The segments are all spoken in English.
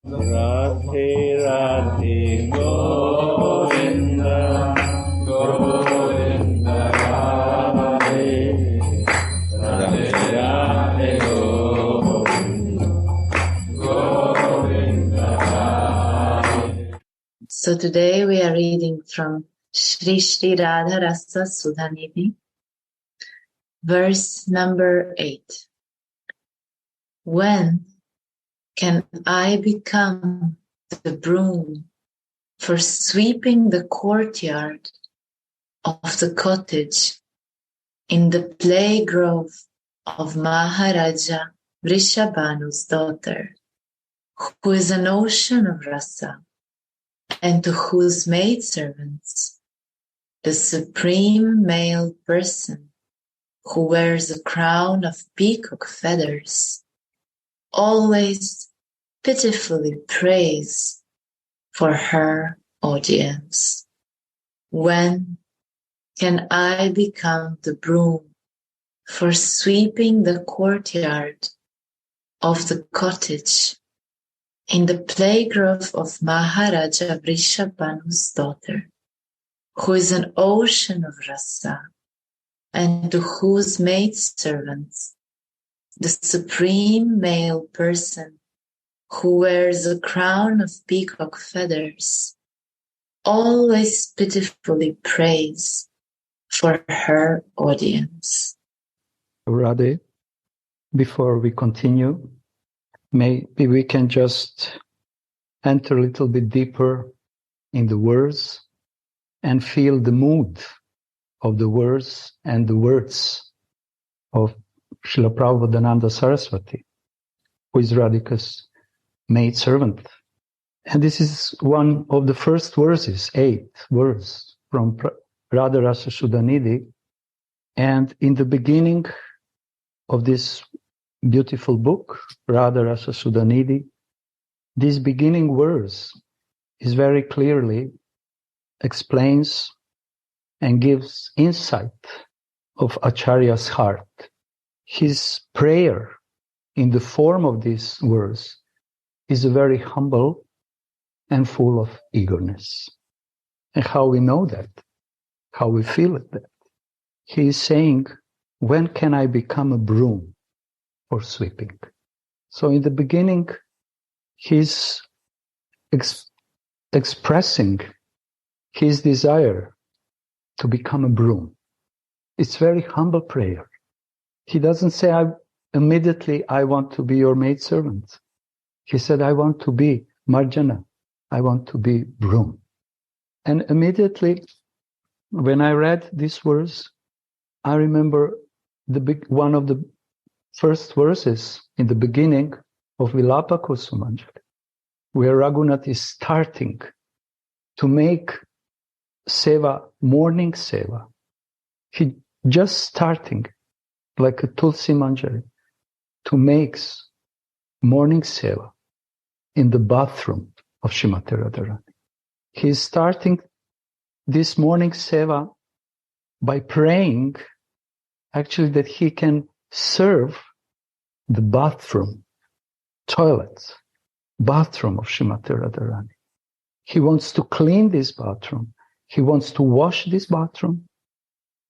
Radhe Radhe Govinda Govinda Radhe Radhe Radhe Govinda Govinda Radhe. So today we are reading from Shri Shri Radha Rasa Sudhanidhi, verse number 8. When can I become the broom for sweeping the courtyard of the cottage in the play grove of Maharaja Vrishabhanu's daughter, who is an ocean of rasa, and to whose maidservants, the supreme male person who wears a crown of peacock feathers, always pitifully prays for her audience. When can I become the broom for sweeping the courtyard of the cottage in the play grove of Maharaja Vrishabhanu's daughter, who is an ocean of rasa, and to whose maidservants, the supreme male person who wears a crown of peacock feathers, always pitifully prays for her audience. Radha, before we continue, maybe we can just enter a little bit deeper in the words and feel the mood of the words and the words of Srila Prabhupada Saraswati, who is Radhika's maidservant. And this is one of the first verses, 8 verse from Radha Rasa Sudhanidhi. And in the beginning of this beautiful book, Radha Rasa Sudhanidhi, this beginning verse is very clearly explains and gives insight of Acharya's heart. His prayer in the form of this verse is very humble and full of eagerness. And how we know that, how we feel it, that he is saying, when can I become a broom for sweeping? So in the beginning, he's expressing his desire to become a broom. It's very humble prayer. He doesn't say, immediately, I want to be your maidservant. He said, I want to be Marjana. I want to be broom. And immediately, when I read this verse, I remember one of the first verses in the beginning of Vilapa Kusumanjali, where Raghunath is starting to make seva, morning seva. He just starting, like a Tulsi Manjari, to make morning seva in the bathroom of Srimati Radharani. He is starting this morning seva by praying, actually, that he can serve the bathroom, bathroom of Srimati Radharani. He wants to clean this bathroom. He wants to wash this bathroom.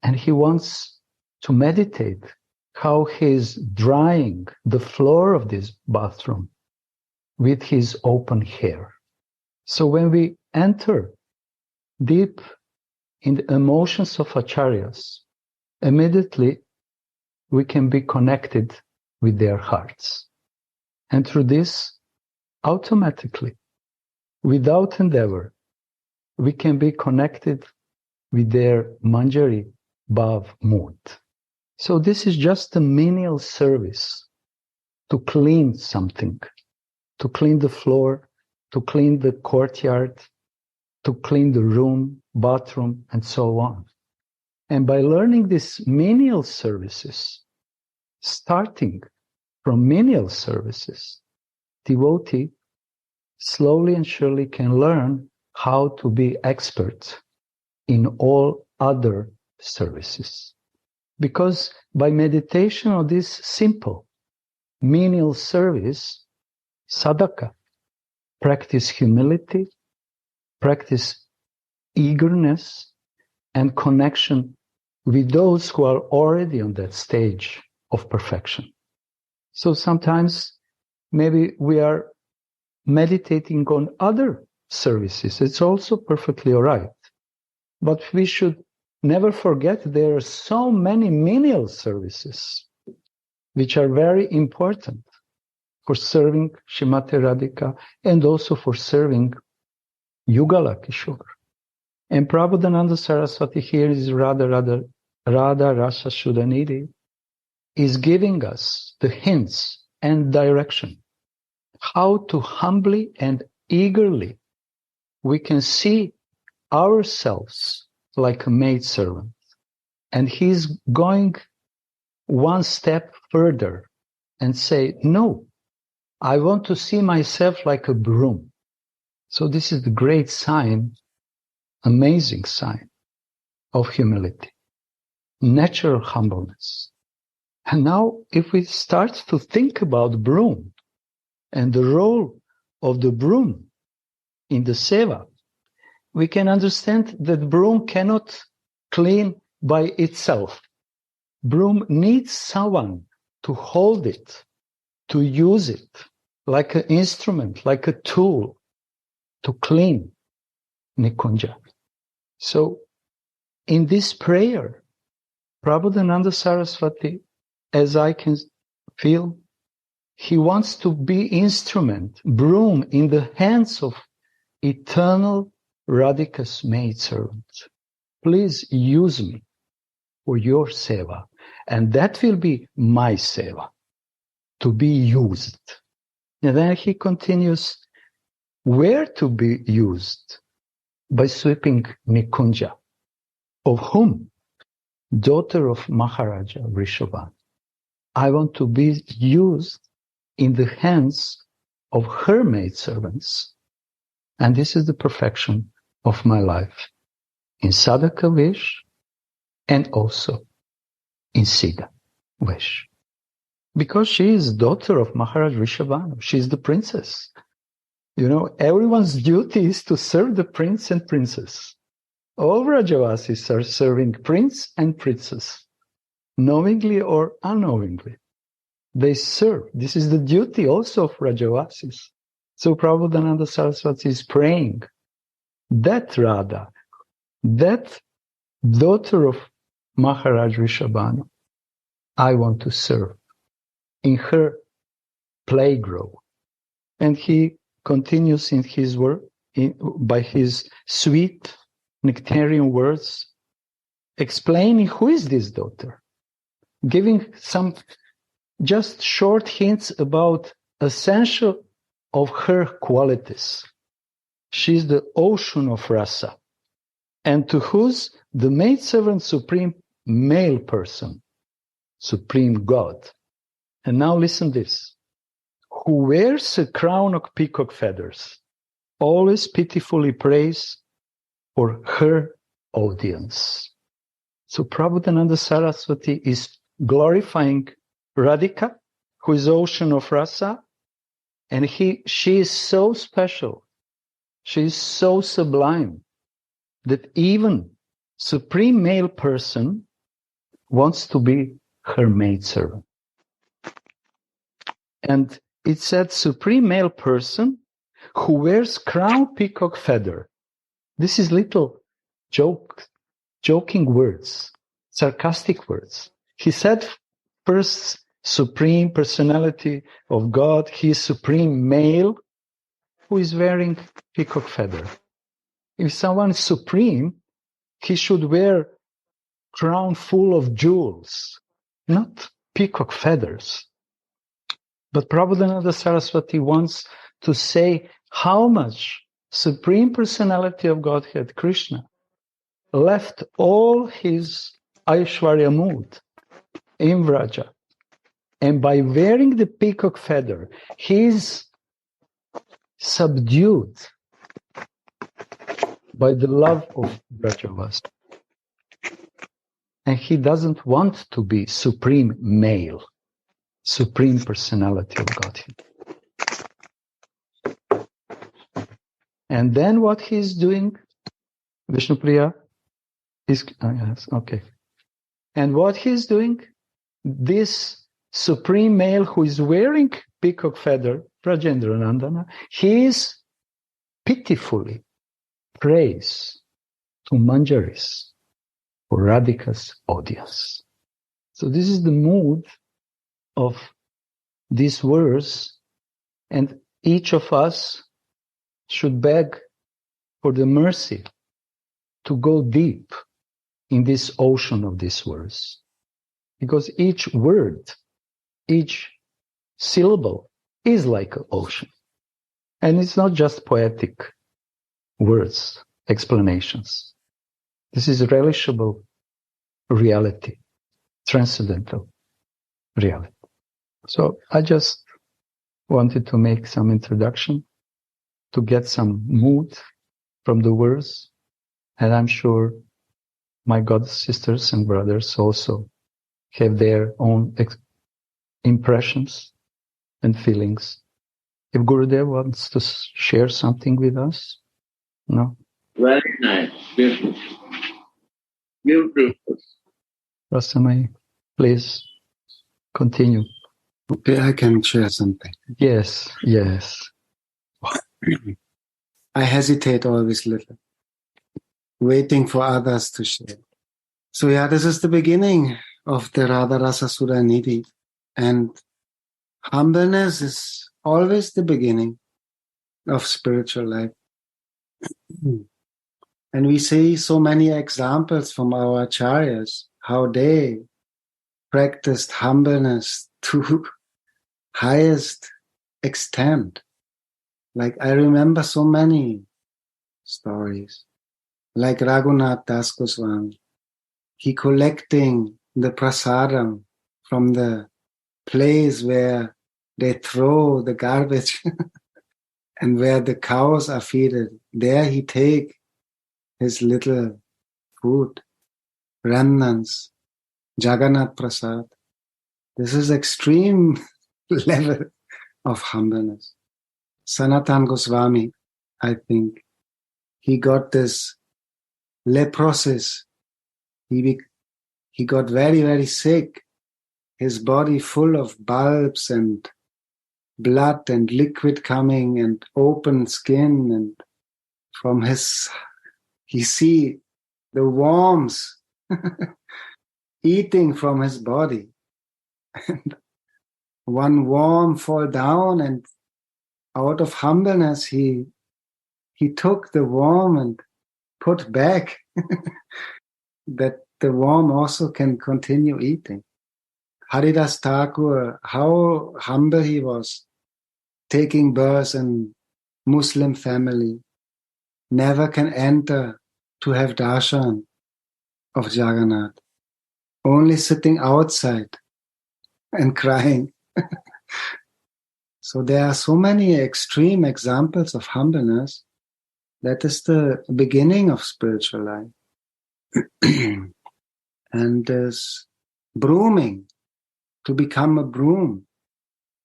And he wants to meditate how he's drying the floor of this bathroom with his open hair. So when we enter deep in the emotions of acharyas, immediately we can be connected with their hearts. And through this, automatically, without endeavor, we can be connected with their manjari bhav mood. So this is just a menial service to clean something, to clean the floor, to clean the courtyard, to clean the room, bathroom, and so on. And by learning these menial services, starting from menial services, devotee slowly and surely can learn how to be expert in all other services. Because by meditation on this simple menial service, sadhaka, practice humility, practice eagerness, and connection with those who are already on that stage of perfection. So sometimes maybe we are meditating on other services. It's also perfectly all right. But we should never forget there are so many menial services which are very important for serving Srimati Radhika and also for serving Yugala Kishore. And Prabhupada Saraswati here is Radha Rasa Sudhanidhi is giving us the hints and direction how to humbly and eagerly we can see ourselves like a maidservant. And he's going one step further and say, no, I want to see myself like a broom. So this is the great sign, amazing sign of humility, natural humbleness. And now if we start to think about broom and the role of the broom in the seva, we can understand that broom cannot clean by itself. Broom needs someone to hold it, to use it like an instrument, like a tool to clean Nikunja. So in this prayer, Prabhupada Saraswati, as I can feel, he wants to be instrument, broom in the hands of eternal Radhika's maidservant. Please use me for your seva. And that will be my seva, to be used. And then he continues, where to be used? By sweeping Nikunja. Of whom? Daughter of Maharaja Vrishabhan. I want to be used in the hands of her maidservants. And this is the perfection of my life. In Sadhaka Vish and also in Siddha Vish. Because she is daughter of Maharaj Vrishabhanu. She is the princess. You know, everyone's duty is to serve the prince and princess. All Rajavasis are serving prince and princess, knowingly or unknowingly. They serve. This is the duty also of Rajavasis. So Prabhupada Saraswati is praying that Radha, that daughter of Maharaj Vrishabhanu, I want to serve in her playground. And he continues in his work, by his sweet nectarian words, explaining who is this daughter, giving some just short hints about essential of her qualities. She is the ocean of Rasa, and to whose the maidservant supreme male person, supreme God. And now listen this. Who wears a crown of peacock feathers, always pitifully prays for her audience. So Prabhupada Saraswati is glorifying Radhika, who is ocean of Rasa, and she is so special, she is so sublime, that even supreme male person wants to be her maidservant. And it said supreme male person who wears crown peacock feather. This is little joking words, sarcastic words. He said first supreme personality of God, he is supreme male who is wearing peacock feather. If someone is supreme, he should wear crown full of jewels, not peacock feathers. But Prabhupada Saraswati wants to say how much Supreme Personality of Godhead, Krishna, left all his Aishwarya mood in Vraja. And by wearing the peacock feather, he is subdued by the love of Vrajavas. And he doesn't want to be supreme male, Supreme Personality of Godhead. And then what he's doing, Vishnupriya, is, yes, okay. And what he's doing, this supreme male who is wearing peacock feather, Rajendranandana, he is pitifully prays to Manjaris for Radhika's audience. So this is the mood of this verse, and each of us should beg for the mercy to go deep in this ocean of this verse. Because each word, each syllable is like an ocean. And it's not just poetic words, explanations. This is relishable reality, transcendental reality. So I just wanted to make some introduction to get some mood from the verse. And I'm sure my God sisters and brothers also have their own impressions and feelings. If Gurudev wants to share something with us, no? Very nice, beautiful. Beautiful. Rasamai, please continue. Okay, I can share something. Yes, yes. I hesitate always little, waiting for others to share. So yeah, this is the beginning of the Radha Rasa Sudhanidhi, and humbleness is always the beginning of spiritual life. And we see so many examples from our acharyas, how they practiced humbleness to highest extent. Like I remember so many stories, like Raghunath Das Goswami. He collecting the prasadam from the place where they throw the garbage and where the cows are feeded. There he take his little food, remnants, Jagannath Prasad. This is extreme level of humbleness. Sanatan Goswami, I think, he got this leprosis. He got very, very sick. His body full of bulbs and blood and liquid coming and open skin, and from he see the worms eating from his body. And one worm fall down, and out of humbleness he took the worm and put back that the worm also can continue eating. Haridas Thakur, how humble he was, taking birth in Muslim family, never can enter to have darshan of Jagannath, only sitting outside and crying. So there are so many extreme examples of humbleness. That is the beginning of spiritual life. And there's brooming, to become a broom,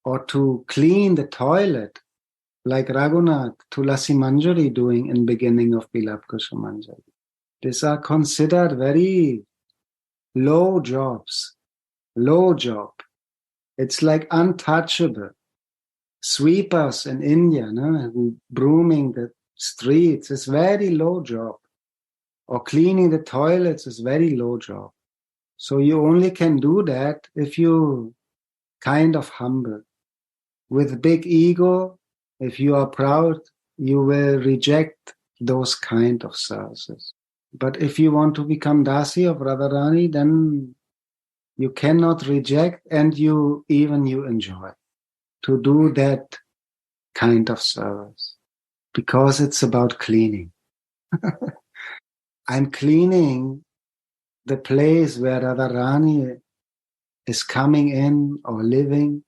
or to clean the toilet, like Raghunath Tulasi Manjari doing in beginning of Bilapkusha Manjari. These are considered very low jobs. Low job. It's like untouchable. Sweepers in India, no, who brooming the streets is very low job. Or cleaning the toilets is very low job. So you only can do that if you kind of humble. With big ego, if you are proud, you will reject those kind of services. But if you want to become Dasi of Radharani, then you cannot reject, and you enjoy to do that kind of service, because it's about cleaning. I'm cleaning the place where Radharani is coming in or living,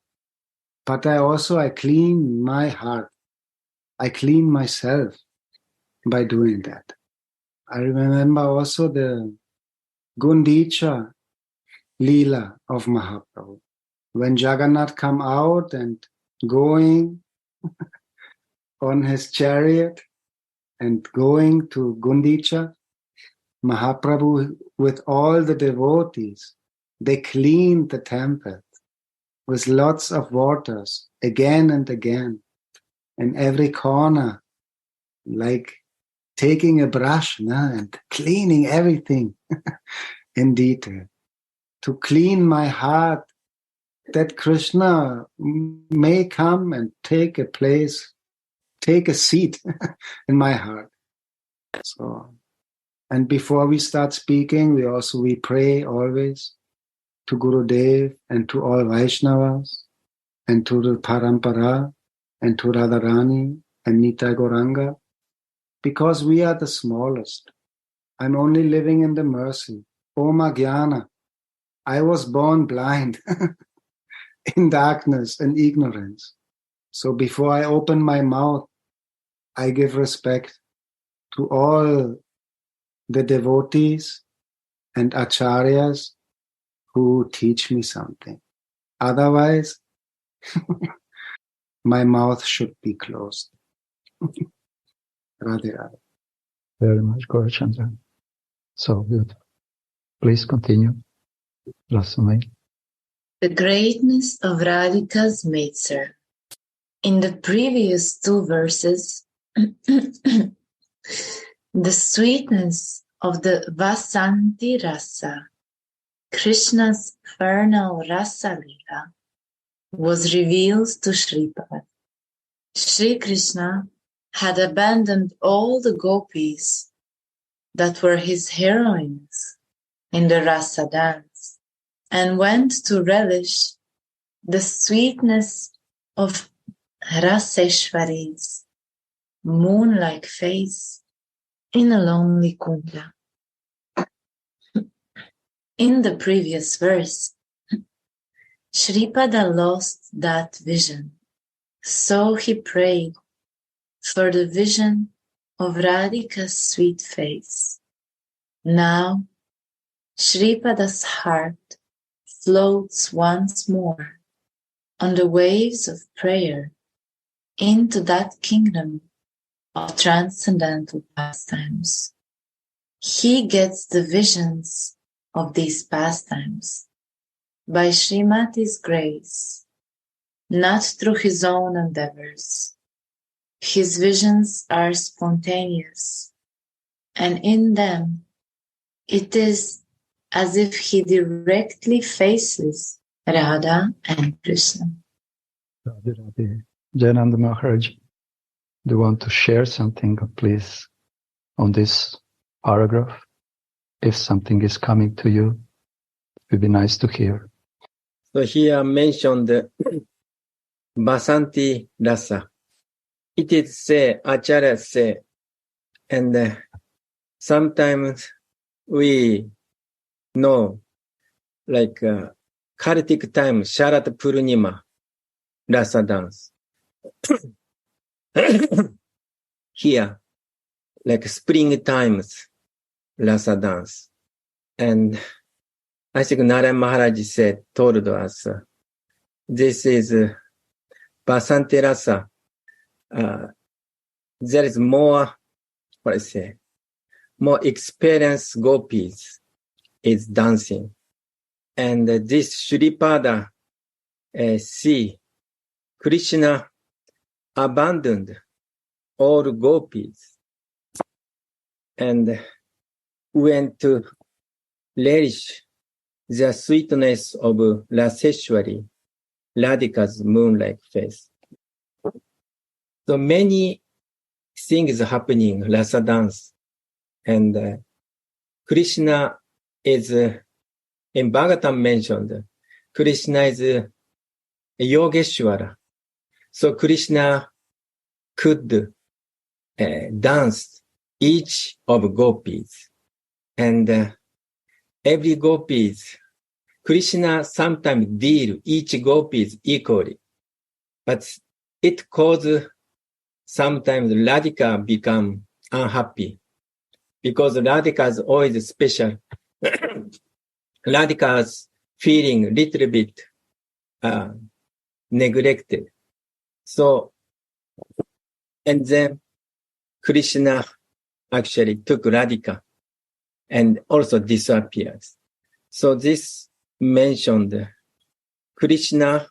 but I clean my heart. I clean myself by doing that. I remember also the Gundicha Leela of Mahaprabhu. When Jagannath come out and going on his chariot, and going to Gundicha, Mahaprabhu with all the devotees, they cleaned the temple with lots of waters again and again, in every corner, like taking a brush and cleaning everything in detail, to clean my heart, that Krishna may come and take a place, take a seat in my heart. So, and before we start speaking, we pray always to Gurudev and to all Vaishnavas and to the Parampara and to Radharani and Nitai Gauranga, because we are the smallest. I'm only living in the mercy. Om Jnana. I was born blind in darkness and ignorance. So before I open my mouth, I give respect to all the devotees and acharyas who teach me something. Otherwise, my mouth should be closed. Radhe Radhe. Very much, Gaurachandra. So beautiful. Please continue. Rasamai. The greatness of Radhika's maidservant. In the previous two verses, the sweetness of the Vasanti Rasa, Krishna's vernal Rasa Lila, was revealed to Shripad. Sri Krishna had abandoned all the gopis that were his heroines in the Rasa dance and went to relish the sweetness of Raseshwari's moon-like face in a lonely kunda. In the previous verse, Shripada lost that vision, so he prayed for the vision of Radhika's sweet face. Now, Shripada's heart floats once more on the waves of prayer into that kingdom of transcendental pastimes. He gets the visions of these pastimes by Srimati's grace, not through his own endeavors. His visions are spontaneous, and in them it is as if he directly faces Radha and Krishna. Radhe Radhe. Jayananda Maharaj, do you want to share something, please, on this paragraph? If something is coming to you, it would be nice to hear. So here mentioned Vasanti Rasa. It is say, Acharya say, and sometimes we know, like Kartik time, Sharat Purnima, Rasa dance. Here, like spring times, Rasa dance. And I think Narayan Maharaj told us, this is Vasanti Rasa. There is more, more experienced gopis is dancing. And this Shripada see Krishna abandoned all gopis and went to relish the sweetness of Raseshwari, Radhika's moon-like face. So many things happening, Rasa dance. And Krishna is, in Bhagavatam mentioned, Krishna is Yogeshwara. So Krishna could dance each of gopis. And every gopis, Krishna sometimes deal each gopis equally. But it causes sometimes Radhika become unhappy. Because Radhika is always special. Radhika's feeling little bit neglected. So, and then Krishna actually took Radhika and also disappears. So this mentioned Krishna's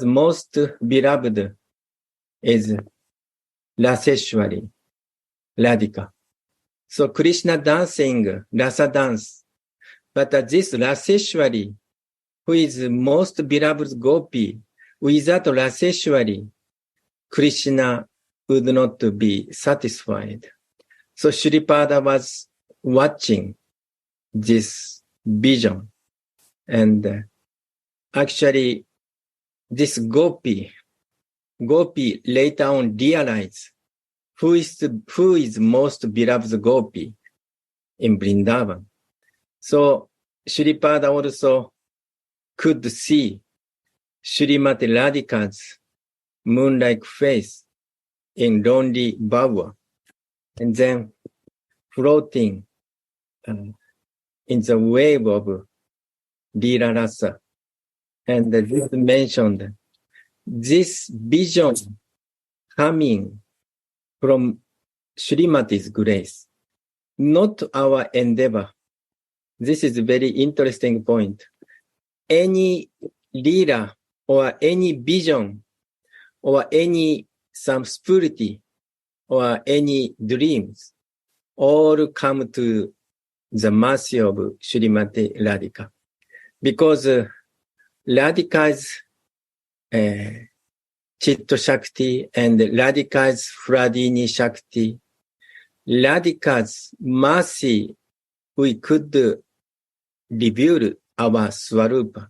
most beloved is Raseshwari, Radhika. So Krishna dancing, Rasa dance. But this Raseshwari, who is most beloved Gopi, without Raseshwari, Krishna would not be satisfied. So Shripada was watching this vision. And actually, this Gopi later on realized who is most beloved Gopi in Vrindavan. So Shripada also could see Srimati Radhika's moon-like face in lonely bower, and then floating in the wave of Lila Rasa. And this mentioned this vision coming from Srimati's grace, not our endeavor. This is a very interesting point. Any lila or any vision or any some spirituality or any dreams all come to the mercy of Srimati Radhika. Because Radhika's Chitta Shakti and Radhika's Hladini Shakti, Radhika's mercy, we could reveal our Swarupa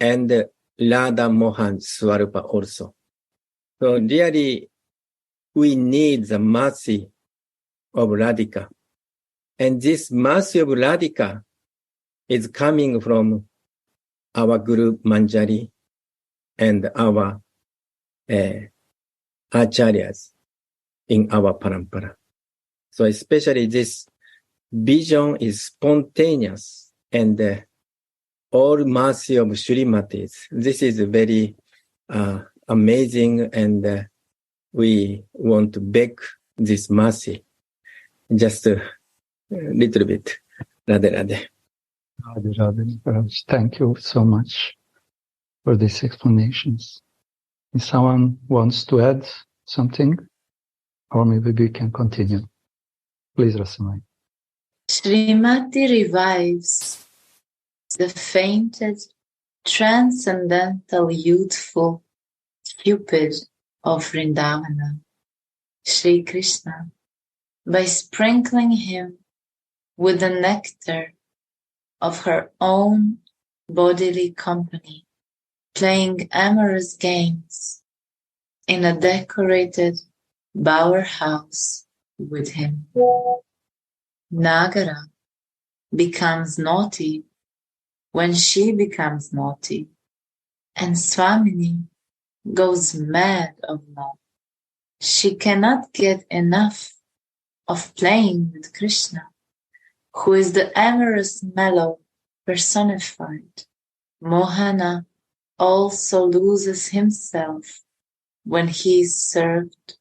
and Radha Mohan Swarupa also. So really, we need the mercy of Radhika. And this mercy of Radhika is coming from our Guru Manjari and our acharyas in our parampara. So especially this vision is spontaneous and all mercy of Srimati's. This is very amazing, and we want to beg this mercy just a little bit. Radhe Radhe. Radhe Radhe. Thank you so much for these explanations. If someone wants to add something, or maybe we can continue. Please, Rasamai. Srimati revives the fainted, transcendental, youthful Cupid of Vrindavana, Sri Krishna, by sprinkling him with the nectar of her own bodily company, playing amorous games in a decorated bower house with him. Nagara becomes naughty when she becomes naughty, and Swamini goes mad of love. She cannot get enough of playing with Krishna, who is the amorous mellow personified. Mohana also loses himself when he is served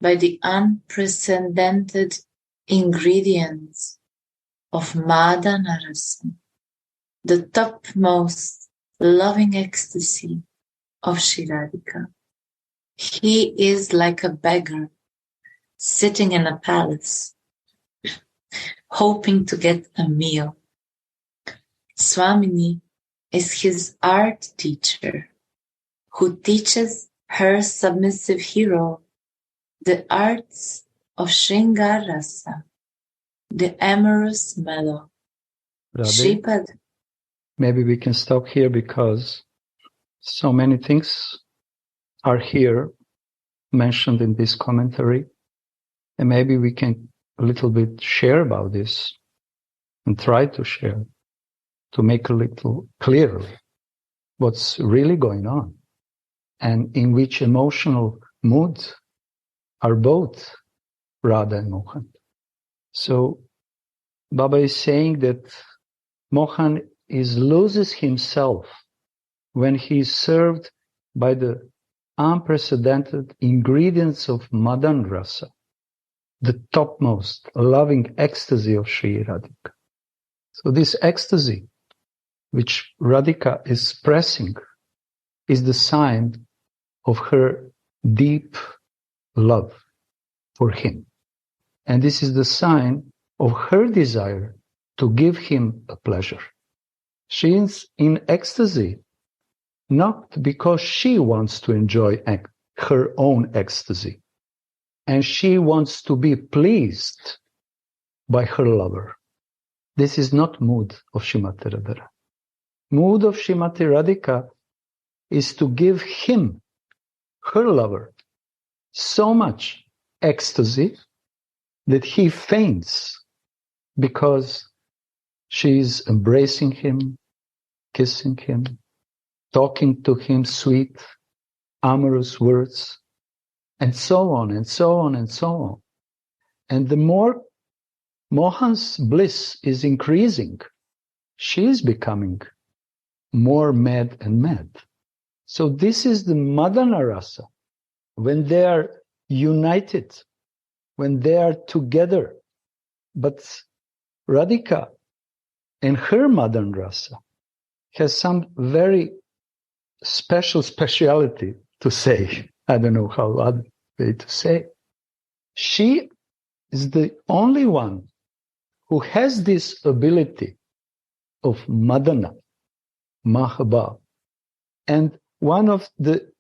by the unprecedented ingredients of Madana Rasa, the topmost loving ecstasy of Sri Radhika. He is like a beggar sitting in a palace, hoping to get a meal. Swamini is his art teacher, who teaches her submissive hero the arts of Shringar Rasa, the amorous mellow. Shripad. Maybe we can stop here because so many things are here mentioned in this commentary, and maybe we can a little bit share about this and try to share to make a little clearer what's really going on and in which emotional mood are both Radha and Mohan. So Baba is saying that Mohan loses himself when he is served by the unprecedented ingredients of Madan Rasa. the topmost loving ecstasy of Sri Radhika. So this ecstasy, which Radhika is expressing, is the sign of her deep love for him. And this is the sign of her desire to give him a pleasure. She is in ecstasy, not because she wants to enjoy her own ecstasy, and she wants to be pleased by her lover. This is not mood of Srimati Radharani. Mood of Srimati Radhika is to give him, her lover, so much ecstasy that he faints because she is embracing him, kissing him, talking to him sweet, amorous words, and so on, and so on, and so on. And the more Mohan's bliss is increasing, she is becoming more mad and mad. So this is the Madana Rasa. When they are united, when they are together. But Radhika and her Madana Rasa has some very speciality to say. I don't know how other way to say. She is the only one who has this ability of Madana, Mahabha. And one of the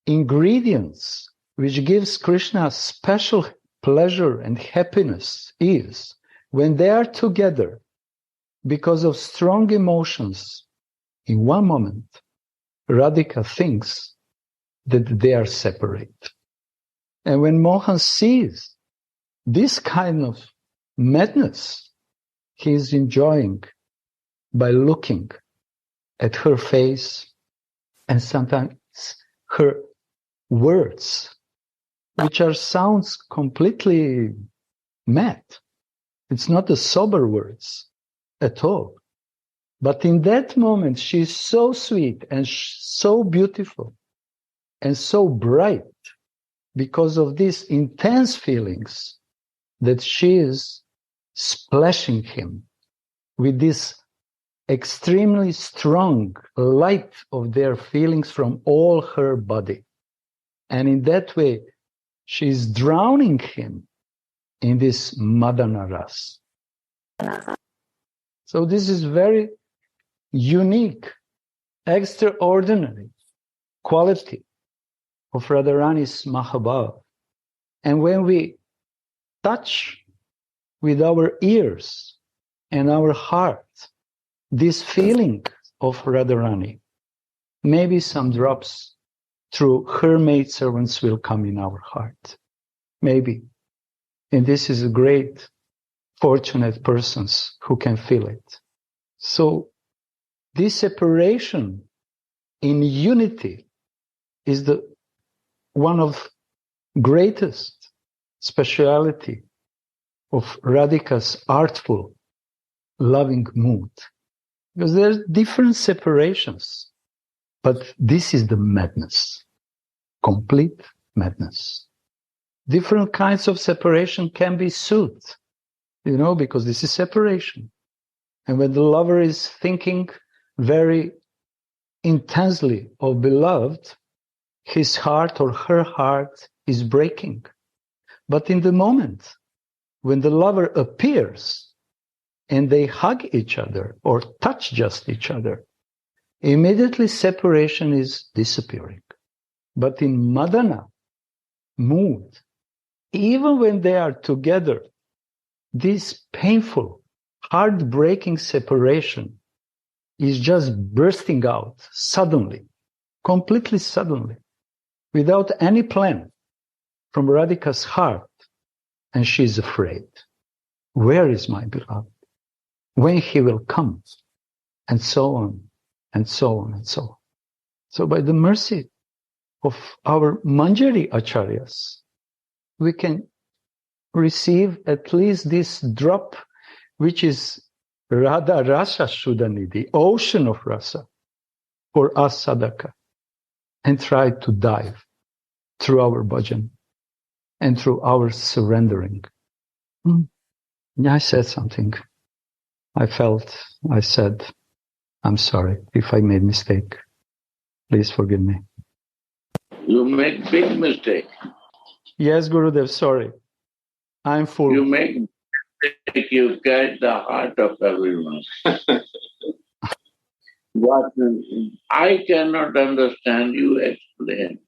ingredients which gives Krishna special pleasure and happiness is when they are together because of strong emotions. In one moment, Radhika thinks that they are separate. And when Mohan sees this kind of madness, he is enjoying by looking at her face and sometimes her words, which sounds completely mad. It's not the sober words at all. But in that moment, she's so sweet and so beautiful and so bright because of these intense feelings that she is splashing him with this extremely strong light of their feelings from all her body. And in that way, she's drowning him in this Madana Ras. So this is very unique, extraordinary quality of Radharani's Mahabhav. And when we touch with our ears and our heart this feeling of Radharani, maybe some drops through her maidservants will come in our heart. Maybe. And this is a great, fortunate persons who can feel it. So this separation in unity is the one of greatest speciality of Radhika's artful, loving mood. Because there's different separations, but this is the madness, complete madness. Different kinds of separation can be soothed, because this is separation. And when the lover is thinking very intensely of beloved, his heart or her heart is breaking. But in the moment when the lover appears and they hug each other or touch just each other, immediately separation is disappearing. But in Madana mood, even when they are together, this painful, heartbreaking separation is just bursting out suddenly, completely suddenly, without any plan from Radhika's heart. And she is afraid. Where is my beloved? When he will come? And so on, and so on, and so on. So by the mercy of our Manjari Acharyas, we can receive at least this drop, which is Radha Rasa Sudhanidhi, ocean of rasa, for us sadhaka, and try to dive through our bhajan and through our surrendering. Yeah, I said something. I said, I'm sorry if I made mistake. Please forgive me. You make big mistake. Yes, Gurudev, sorry. I'm full. You make mistake, you catch the heart of everyone. What I cannot understand, you explain.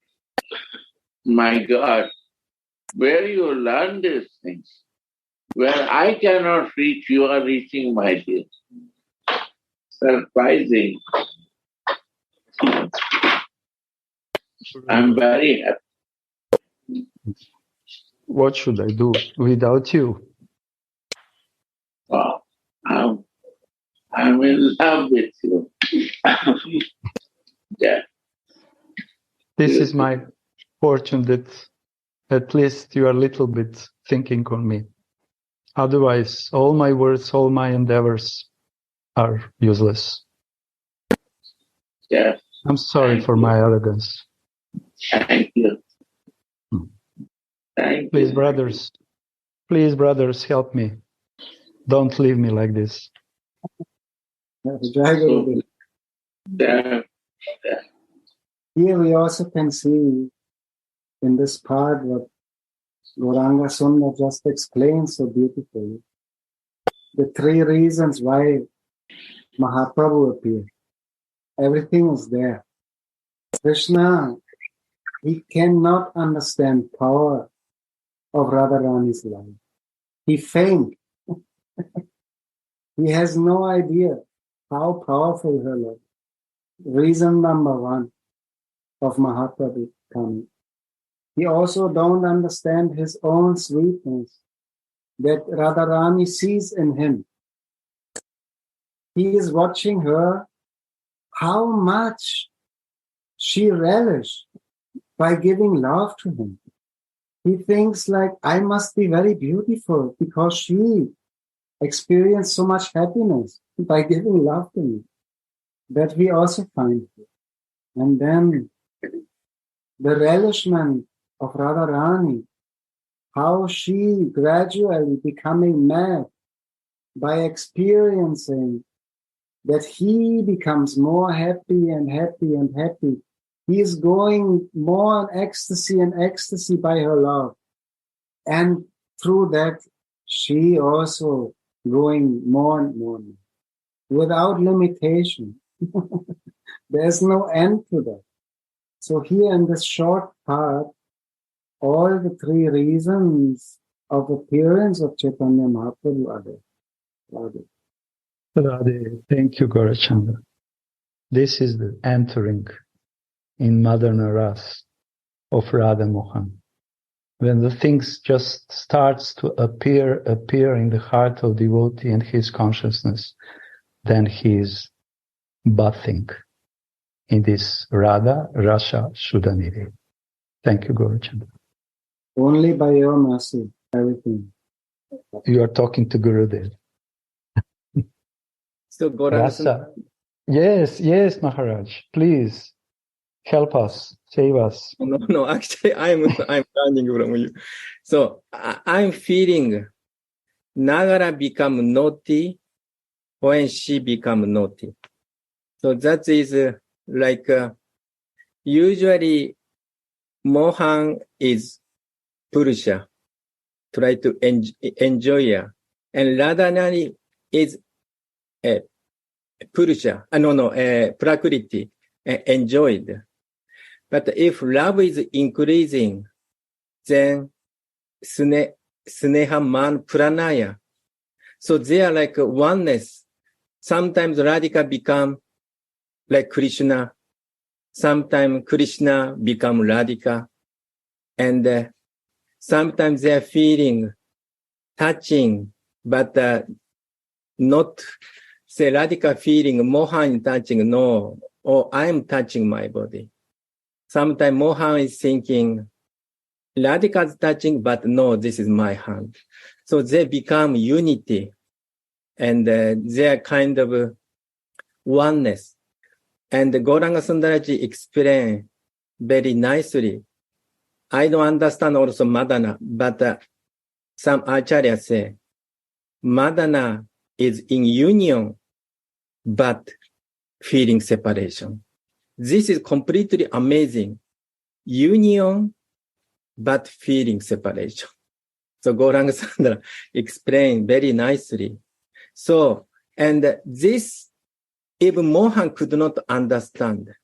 My God, where you learn these things? Where I cannot reach, you are reaching, my dear. Surprising. I'm very happy. What should I do without you? Oh, I'm in love with you. Yeah. This is my fortune that at least you are a little bit thinking on me. Otherwise, all my words, all my endeavors are useless. Yeah. I'm sorry for my arrogance. Thank you. Thank Please, you. brothers, help me. Don't leave me like this. Yeah. Here we also can see in this part what Gauranga Sundar just explained so beautifully. The three reasons why Mahaprabhu appeared. Everything is there. Krishna, he cannot understand power of Radharani's life. He faint. He has no idea how powerful her love. Reason number one of Mahaprabhu coming. He also don't understand his own sweetness that Radharani sees in him. He is watching her, how much she relishes by giving love to him. He thinks like, I must be very beautiful because she experienced so much happiness by giving love to me. That we also find here. And then the relishment of Radharani, how she gradually becoming mad by experiencing that he becomes more happy and happy and happy. He is going more in ecstasy and ecstasy by her love. And through that, she also going more and more without limitation. There's no end to that. So here in this short part, all the three reasons of appearance of Chaitanya Mahaprabhu are there. Radhe, thank you, Gaurachandra. This is the entering in Madana Ras of Radha Mohan. When the things just starts to appear in the heart of devotee and his consciousness, then he is bathing in this Radha, Rasa, Sudhanidhi. Thank you, Gaurachandra. Only by your mercy, everything. You are talking to Gurudev. So Rasa. Yes, Maharaj. Please help us, save us. No, actually, I'm learning from you. So I'm feeling Nagara become naughty when she become naughty. So that is usually Mohan is Purusha, try to enjoy her. And Radharani is Purusha, Prakriti, enjoyed. But if love is increasing, then Sneha Man Pranaya. So they are like oneness. Sometimes Radhika become like Krishna. Sometimes Krishna become Radhika. And sometimes they are feeling, touching, but not say Radhika feeling, Mohan touching, no, or I'm touching my body. Sometimes Mohan is thinking, Radhika is touching, but no, this is my hand. So they become unity, and they are kind of oneness. And Gauranga Sundaraji explained very nicely. I don't understand also Madana, but some acharyas say Madana is in union, but feeling separation. This is completely amazing. Union, but feeling separation. So Gauranga Sandra explained very nicely. So, and this, even Mohan could not understand.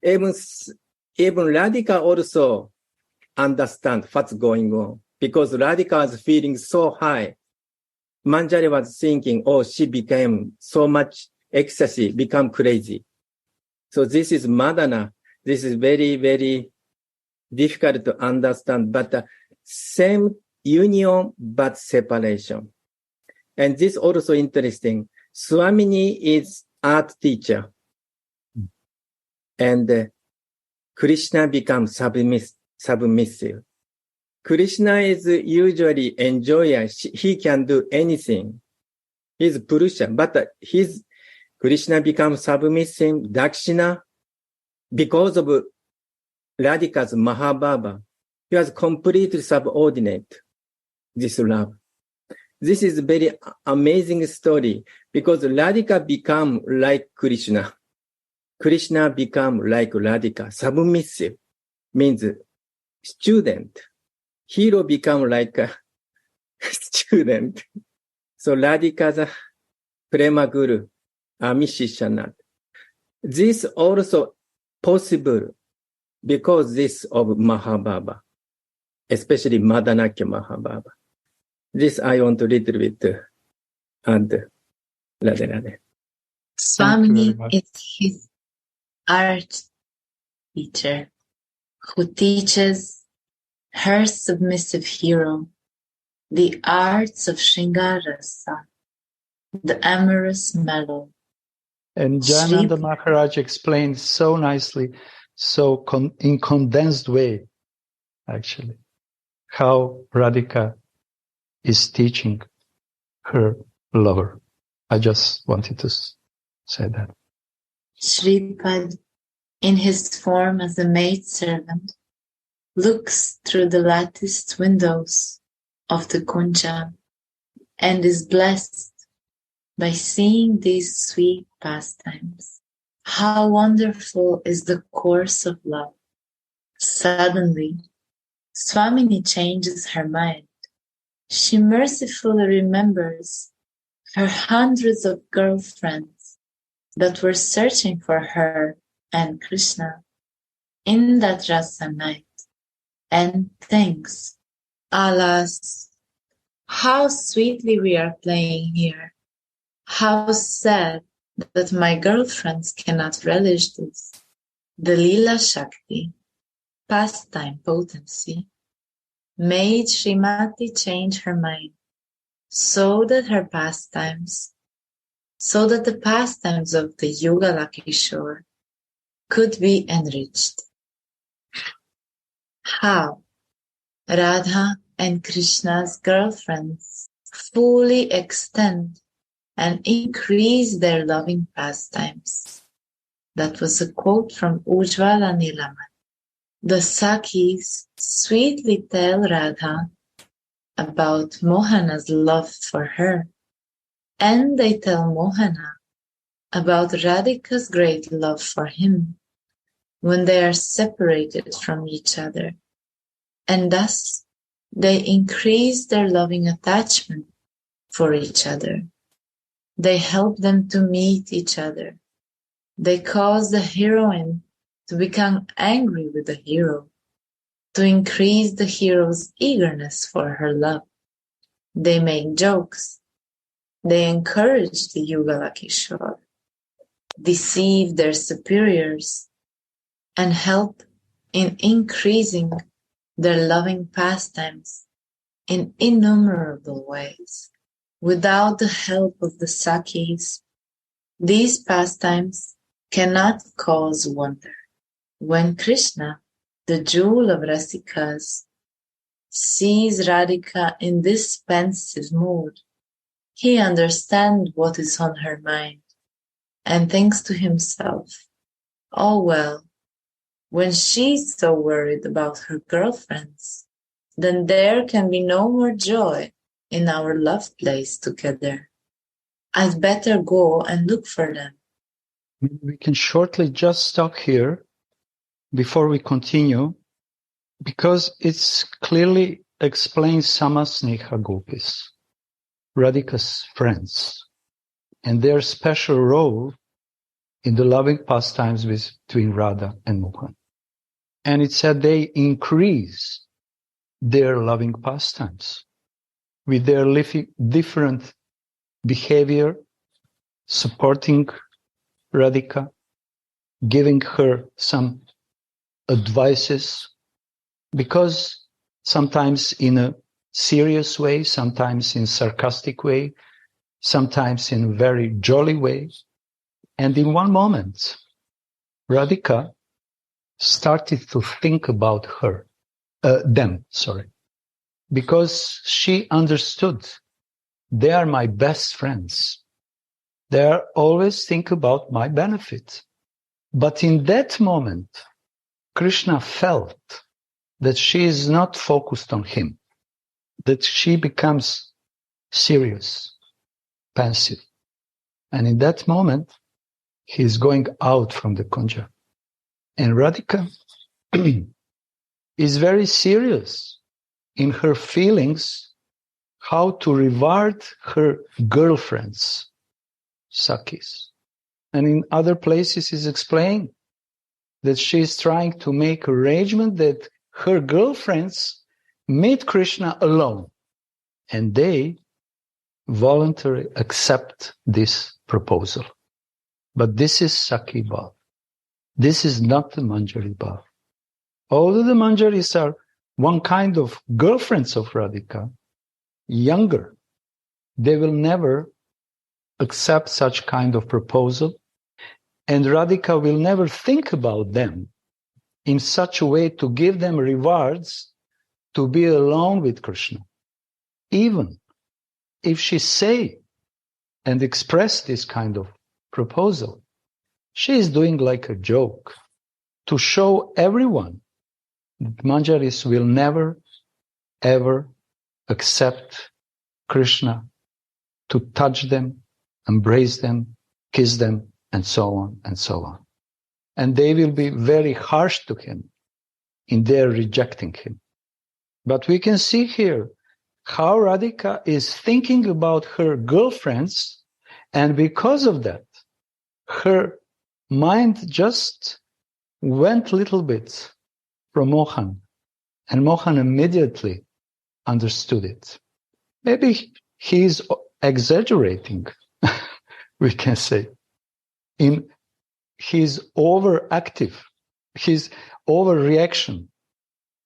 Even Radhika also understand what's going on, because Radhika was feeling so high. Manjari was thinking, oh, she became so much ecstasy, become crazy. So this is Madana. This is very, very difficult to understand, but same union, but separation. And this also interesting. Swamini is art teacher. And Krishna becomes submissive. Krishna is usually enjoyer. He can do anything. He's Purusha, but Krishna becomes submissive, Dakshina, because of Radhika's Mahabhava. He was completely subordinate, this love. This is a very amazing story, because Radhika become like Krishna. Krishna become like Radhika. Submissive means student. Hero become like a student. So Radhika's Prema Guru, Amishishana. This also possible because this of Mahabhava, especially Madanakya Mahabhava. This I want to little bit add. Radhe. Swamini is his art teacher who teaches her submissive hero the arts of Shringarasa, the amorous mellow. And Jayananda Maharaj explained so nicely, so in condensed way, actually, how Radhika is teaching her lover. I just wanted to say that. Shripad, in his form as a maidservant, looks through the latticed windows of the Kunja and is blessed by seeing these sweet pastimes. How wonderful is the course of love! Suddenly, Swamini changes her mind. She mercifully remembers her hundreds of girlfriends that were searching for her and Krishna in that Rasa night, and thinks, alas, how sweetly we are playing here. How sad that my girlfriends cannot relish this. The Lila Shakti, pastime potency, made Srimati change her mind so that the pastimes of the Yugala Kishore could be enriched. How? Radha and Krishna's girlfriends fully extend and increase their loving pastimes. That was a quote from Ujjvala Nilaman. The Sakhis sweetly tell Radha about Mohana's love for her, and they tell Mohana about Radhika's great love for him when they are separated from each other, and thus they increase their loving attachment for each other. They help them to meet each other. They cause the heroine to become angry with the hero, to increase the hero's eagerness for her love. They make jokes. They encourage the Yugala Kishore, deceive their superiors, and help in increasing their loving pastimes in innumerable ways. Without the help of the Sakhis, these pastimes cannot cause wonder. When Krishna, the jewel of Rasikas, sees Radhika in this pensive mood, he understands what is on her mind and thinks to himself, oh well, when she's so worried about her girlfriends, then there can be no more joy in our love place together. I'd better go and look for them. We can shortly just stop here before we continue, because it's clearly explains Samasneha Gopis, Radhika's friends, and their special role in the loving pastimes between Radha and Mohan. And it said they increase their loving pastimes with their different behavior, supporting Radhika, giving her some advices, because sometimes in a serious way, sometimes in sarcastic way, sometimes in a very jolly way. And in one moment, Radhika started to think about them, because she understood they are my best friends. They are always think about my benefit. But in that moment, Krishna felt that she is not focused on him, that she becomes serious, pensive. And in that moment, he is going out from the kunja. And Radhika is very serious in her feelings how to reward her girlfriends, Sakhis. And in other places is explained that she is trying to make arrangement that her girlfriends meet Krishna alone, and they voluntarily accept this proposal. But this is Sakhi Bhav. This is not the Manjari Bhav. Although the Manjaris are one kind of girlfriends of Radhika, younger, they will never accept such kind of proposal, and Radhika will never think about them in such a way to give them rewards to be alone with Krishna. Even if she say and express this kind of proposal, she is doing like a joke to show everyone that Manjaris will never, ever accept Krishna to touch them, embrace them, kiss them, and so on and so on. And they will be very harsh to him in their rejecting him. But we can see here how Radhika is thinking about her girlfriends, and because of that, her mind just went a little bit from Mohan, and Mohan immediately understood it. Maybe he's exaggerating, we can say. In his overactive, his overreaction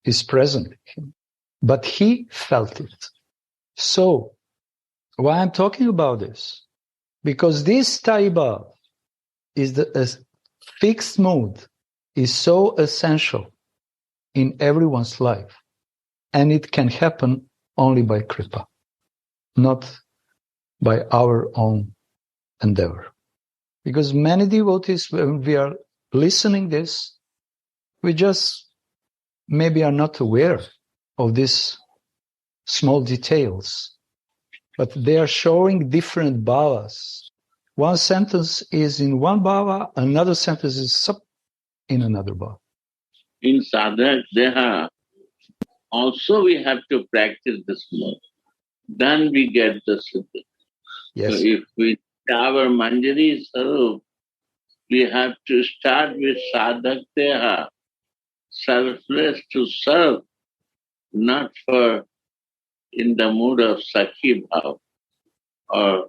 is present in him, but he felt it. So, why I'm talking about this? Because this taiba is a fixed mood, is so essential in everyone's life, and it can happen only by kripa, not by our own endeavor. Because many devotees, when we are listening this, we just maybe are not aware of these small details, but they are showing different bhavas. One sentence is in one bhava, another sentence is in another bhava. In sadhak deha, also we have to practice this mode. Then we get the siddhi. Yes. So if we our Manjari Sarup, we have to start with sadhak deha, selfless to serve, not for in the mood of Sakhi Bhav or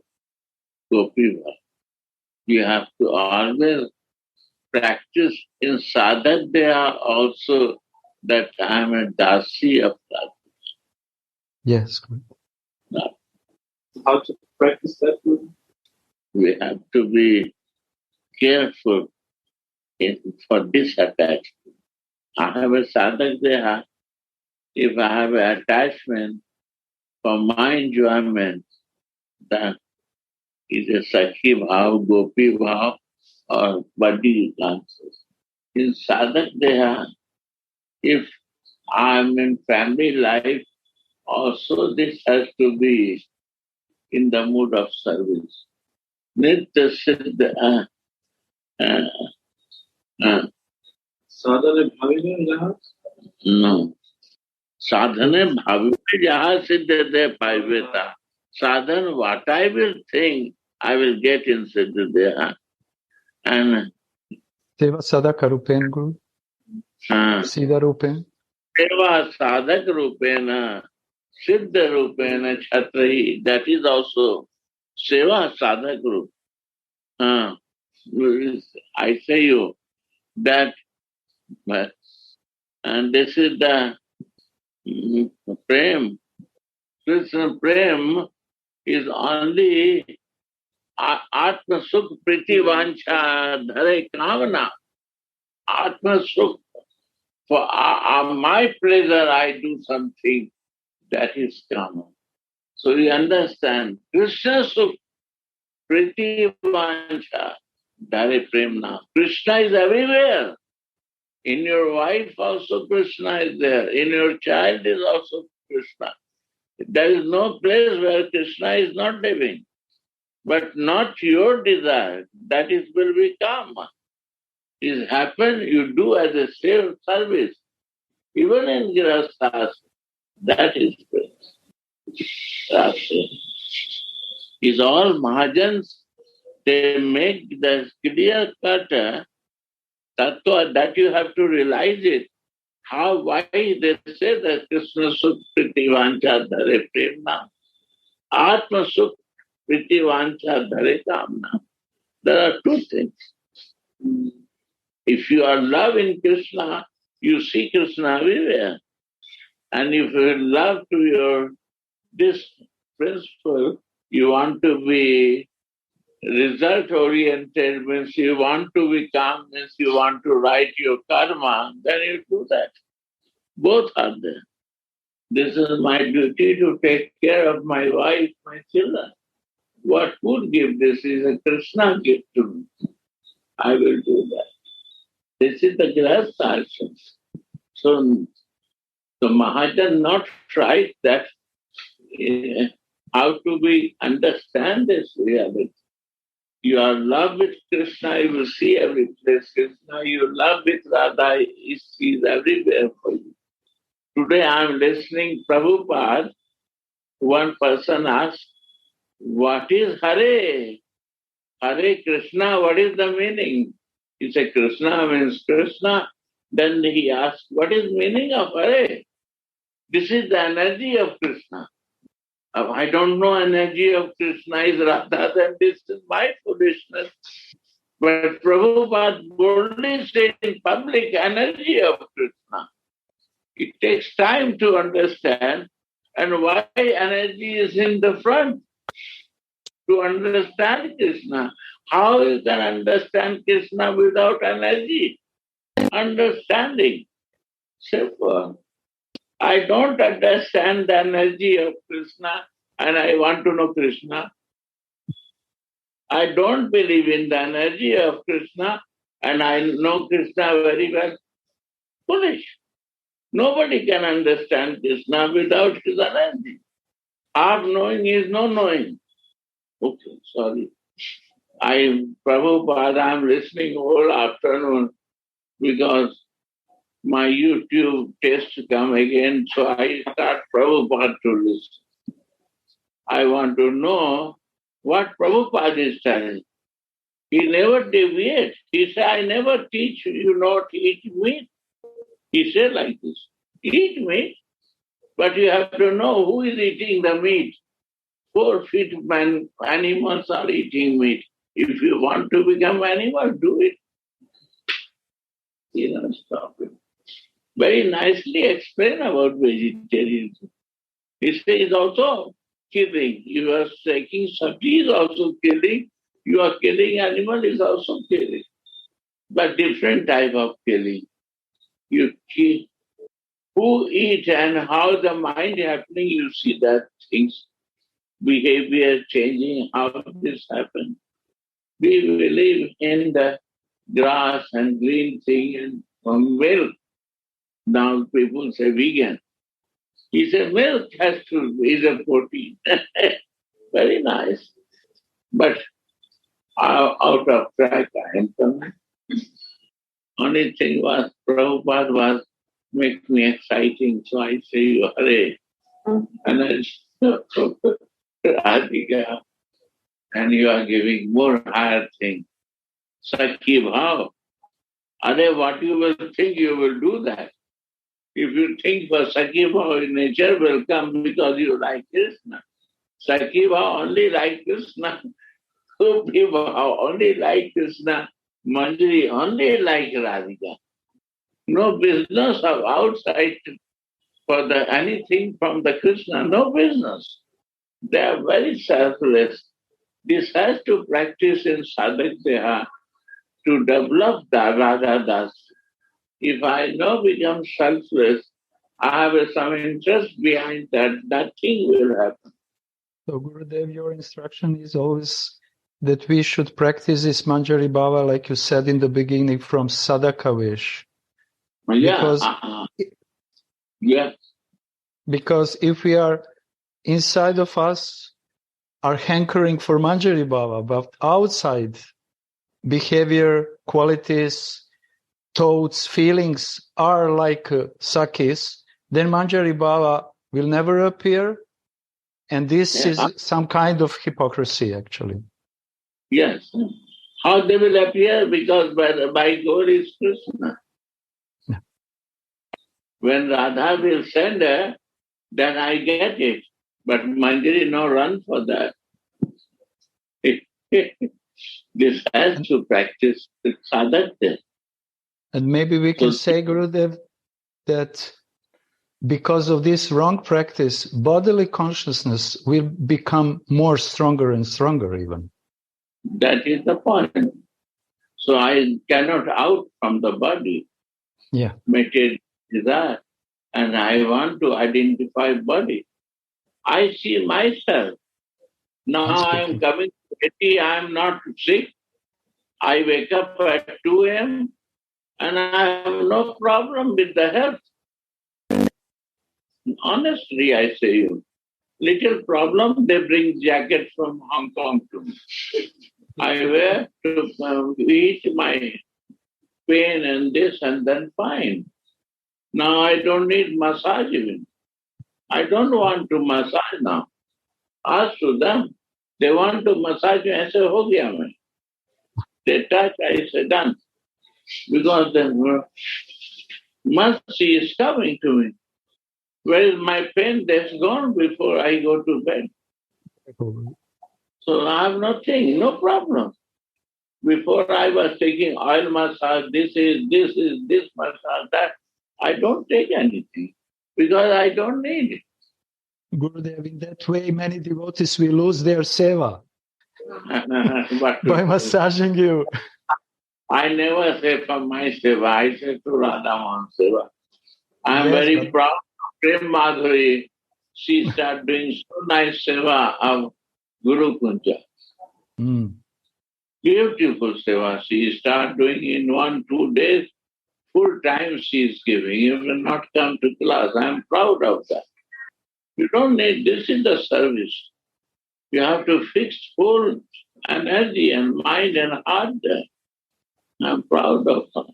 Gopi Bhav. We have to always practice in sadhak deha also that I am a dasi of Radha. Yes. Now, How to practice that? we have to be careful for this attachment. I have a sadhak deha. If I have an attachment for my enjoyment, that is a Sakhi Bhav, Gopi Bhav, or body dances. In sadhak deha, if I'm in family life, also this has to be in the mood of service. Nitya siddha. साधन भावी में जहाँ No. Sadhana bhavi jaha siddha de paiveta. Sadhana, what I will think, I will get in siddha deha. And Seva sadhaka rupen, Guru. Siddha rupen. seva sadhak rupena, siddha rupena chhatrahi. That is also seva sadhak rup. I say you that, and this is the prem. Krishna prem is only Atma Sukh Priti Vancha Dhare Kamana. Atma Sukh. For my pleasure, I do something that is Kama. So you understand. Krishna Sukh Priti Vancha Dhare Premna. Krishna is everywhere. In your wife also Krishna is there. In your child is also Krishna. There is no place where Krishna is not living. But not your desire. That is will be karma. It happen, you do as a service. Even in Grihasthas, that is Rasa. Is all Mahajans, they make the clear cut tattva that you have to realize it. How, why they say that Krishna Sukh Priti Vancha Dhare Premna. Atma Sukh Priti Vancha Dhare Kamna. There are two things. If you are love in Krishna, you see Krishna everywhere. And if you love to your this principle, you want to be result oriented, means you want to become, means you want to write your karma, then you do that. Both are there. This is my duty to take care of my wife, my children. What would give this is a Krishna gift to me. I will do that. This is the Grihastha ashram. So the Mahajan not tried that how to be understand this reality. You are love with Krishna, you will see every place Krishna. You love with Radha, he is everywhere for you. Today I am listening Prabhupada. One person asked, what is Hare? Hare Krishna, what is the meaning? He said, Krishna means Krishna. Then he asked, what is meaning of Hare? This is the energy of Krishna. I don't know energy of Krishna is Radha, then this is my foolishness. But Prabhupada boldly said in public, energy of Krishna. It takes time to understand, and why energy is in the front. To understand Krishna. How you can understand Krishna without energy? Understanding. Simple. I don't understand the energy of Krishna and I want to know Krishna. I don't believe in the energy of Krishna and I know Krishna very well. Foolish. Nobody can understand Krishna without his energy. Half knowing is no knowing. Okay, sorry. Prabhupada, I'm listening all afternoon because my YouTube test come again, so I start Prabhupada to listen. I want to know what Prabhupada is telling. He never deviates. He said, I never teach you not eat meat. He said like this, eat meat, but you have to know who is eating the meat. 4 feet animals are eating meat. If you want to become animal, do it. Stop it. Very nicely explain about vegetarianism. He says also killing. You are taking sabji is also killing. You are killing animal is also killing. But different type of killing. You kill. Who eat and how the mind happening, you see that things, behavior changing, how this happens. We believe in the grass and green thing and from milk. Now people say vegan. He said milk has to be the protein. Very nice. But out of track I am coming. Only thing was Prabhupada was make me exciting, so I say Hare. And I Radhika, and you are giving more higher thing. Sakhi bhav. Are what you will think, you will do that. If you think for Sakhi bhav, nature will come because you like Krishna. Sakhi bhav only like Krishna. Gopi bhav only like Krishna. Manjari only like Radhika. No business of outside for the anything from the Krishna. No business. They are very selfless. This has to practice in sadhak deha to develop the Radha Das. If I now become selfless, I have some interest behind that, that thing will happen. So Gurudev, your instruction is always that we should practice this Manjari Bhava, like you said in the beginning, from Sadhakavish. Yeah. Because if we are inside of us, are hankering for Manjari Bhava, but outside behavior, qualities, thoughts, feelings are like Sakhis, then Manjari Bhava will never appear. And this is some kind of hypocrisy, actually. Yes. How they will appear? Because by God is Krishna. Yeah. When Radha will send her, then I get it. But Manjari no run for that. This has to practice with sadhak. And maybe we can say, Gurudev, that because of this wrong practice, bodily consciousness will become more stronger and stronger even. That is the point. So I cannot out from the body. Yeah. Material desire. And I want to identify body. I see myself. Now I am coming to 80, I am not sick. I wake up at 2 a.m. and I have no problem with the health. Honestly, I say you. Little problem, they bring jacket from Hong Kong to me. I wear to eat my pain and this and then fine. Now I don't need massage even. I don't want to massage now. Ask to them. They want to massage me. I say, ho gaya main. They touch, I say, done. Because the mercy is coming to me. Where is my pain? That's gone before I go to bed. So I have nothing, no problem. Before I was taking oil massage, this massage, that. I don't take anything because I don't need it. Gurudev, in that way, many devotees will lose their seva by massaging you. I never say for my seva, I say to Radha seva. I am very proud of Prem Madhuri. She started doing so nice seva of Guru Kunja. Beautiful seva. She started doing in 1-2 days. Full time she is giving. You will not come to class. I am proud of that. You don't need, this is the service. You have to fix full energy and mind and heart there. I'm proud of her.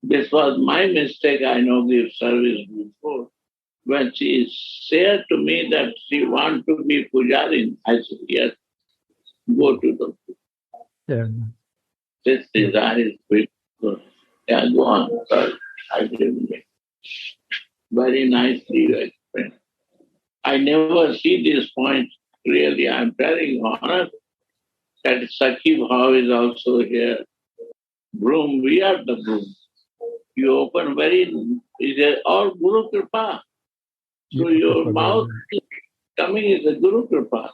This was my mistake, I know, give service before. When she said to me that she wants to be Pujarin, I said, yes, go to the Yeah. This desire is beautiful. Yeah, go on. Sorry, I didn't get very nicely you explained. I never see this point. Really, I'm very honored that Sakhi Bhav is also here. Broom, we are the broom. You open very, is all Guru Kripa. So your mouth coming is a Guru Kripa.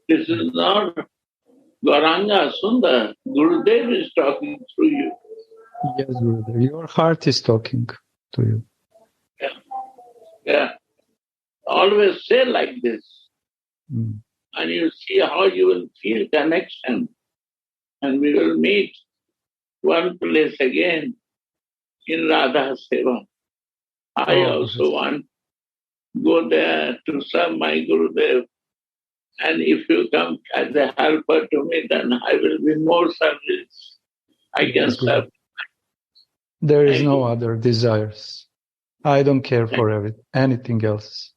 This is not Gauranga Sundar. Gurudev is talking through you. Yes, Gurudev. Your heart is talking to you. Yeah. Always say like this. And you see how you will feel connection. And we will meet one place again in Radha Seva. I also want to go there to serve my Gurudev. And if you come as a helper to me, then I will be more service. I can serve. There is no other desires. I don't care for anything else.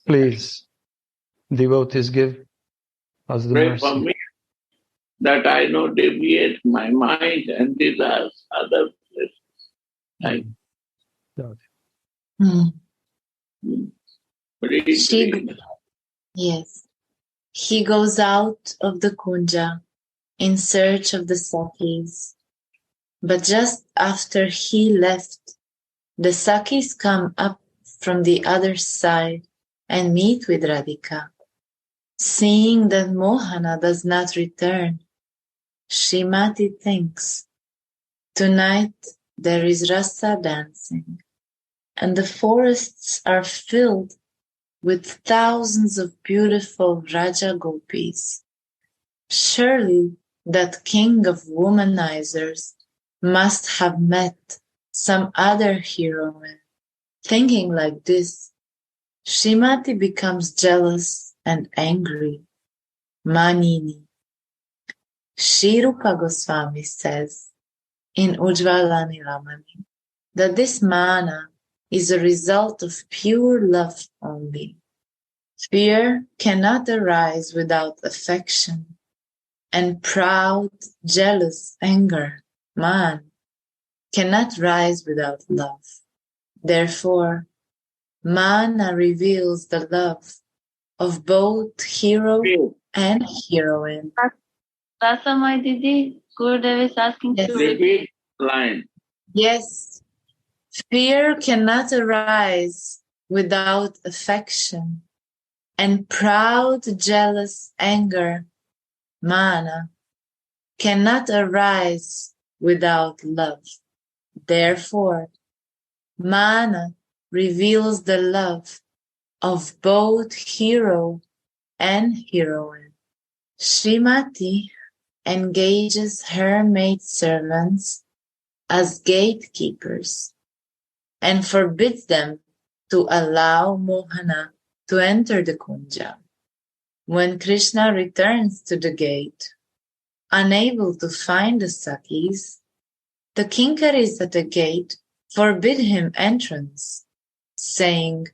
Please, devotees, give us the Pray mercy. for me that I not deviate my mind and desires other places. Yes. He goes out of the kunja in search of the sakis. But just after he left, the sakis come up from the other side and meet with Radhika. Seeing that Mohana does not return, Srimati thinks, tonight there is Rasa dancing, and the forests are filled with thousands of beautiful Raja gopis. Surely that king of womanizers must have met some other heroine. Thinking like this, Srimati becomes jealous and angry. Manini. Sri Rupa Goswami says in Ujjvalani Ramani that this mana is a result of pure love only. Fear cannot arise without affection, and proud, jealous anger, man, cannot rise without love. Therefore, mana reveals the love of both hero and heroine. Rasa, my Didi, Gurudev is asking to repeat line. Yes. Fear cannot arise without affection, and proud, jealous anger, mana, cannot arise without love. Therefore, mana reveals the love of both hero and heroine. Srimati engages her maidservants as gatekeepers and forbids them to allow Mohana to enter the kunja. When Krishna returns to the gate, unable to find the sakis, the kinkaris at the gate forbid him entrance, saying,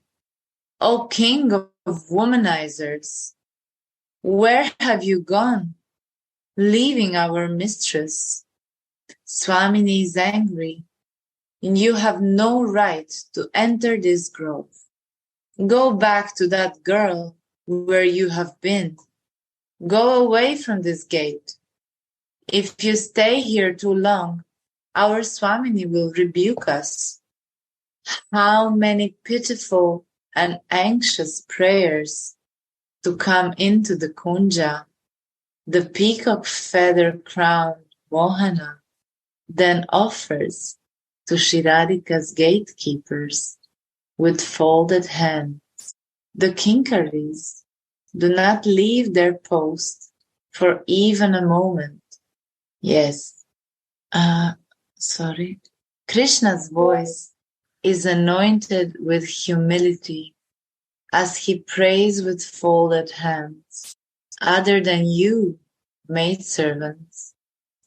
"O king of womanizers, where have you gone, leaving our mistress? Swamini is angry, and you have no right to enter this grove. Go back to that girl where you have been. Go away from this gate. If you stay here too long, our Swamini will rebuke us." How many pitiful and anxious prayers to come into the kunja, the peacock feather-crowned Mohana then offers to Shri Radhika's gatekeepers with folded hands. The kinkaris do not leave their post for even a moment. Yes, Krishna's voice is anointed with humility as he prays with folded hands. Other than you, maidservants,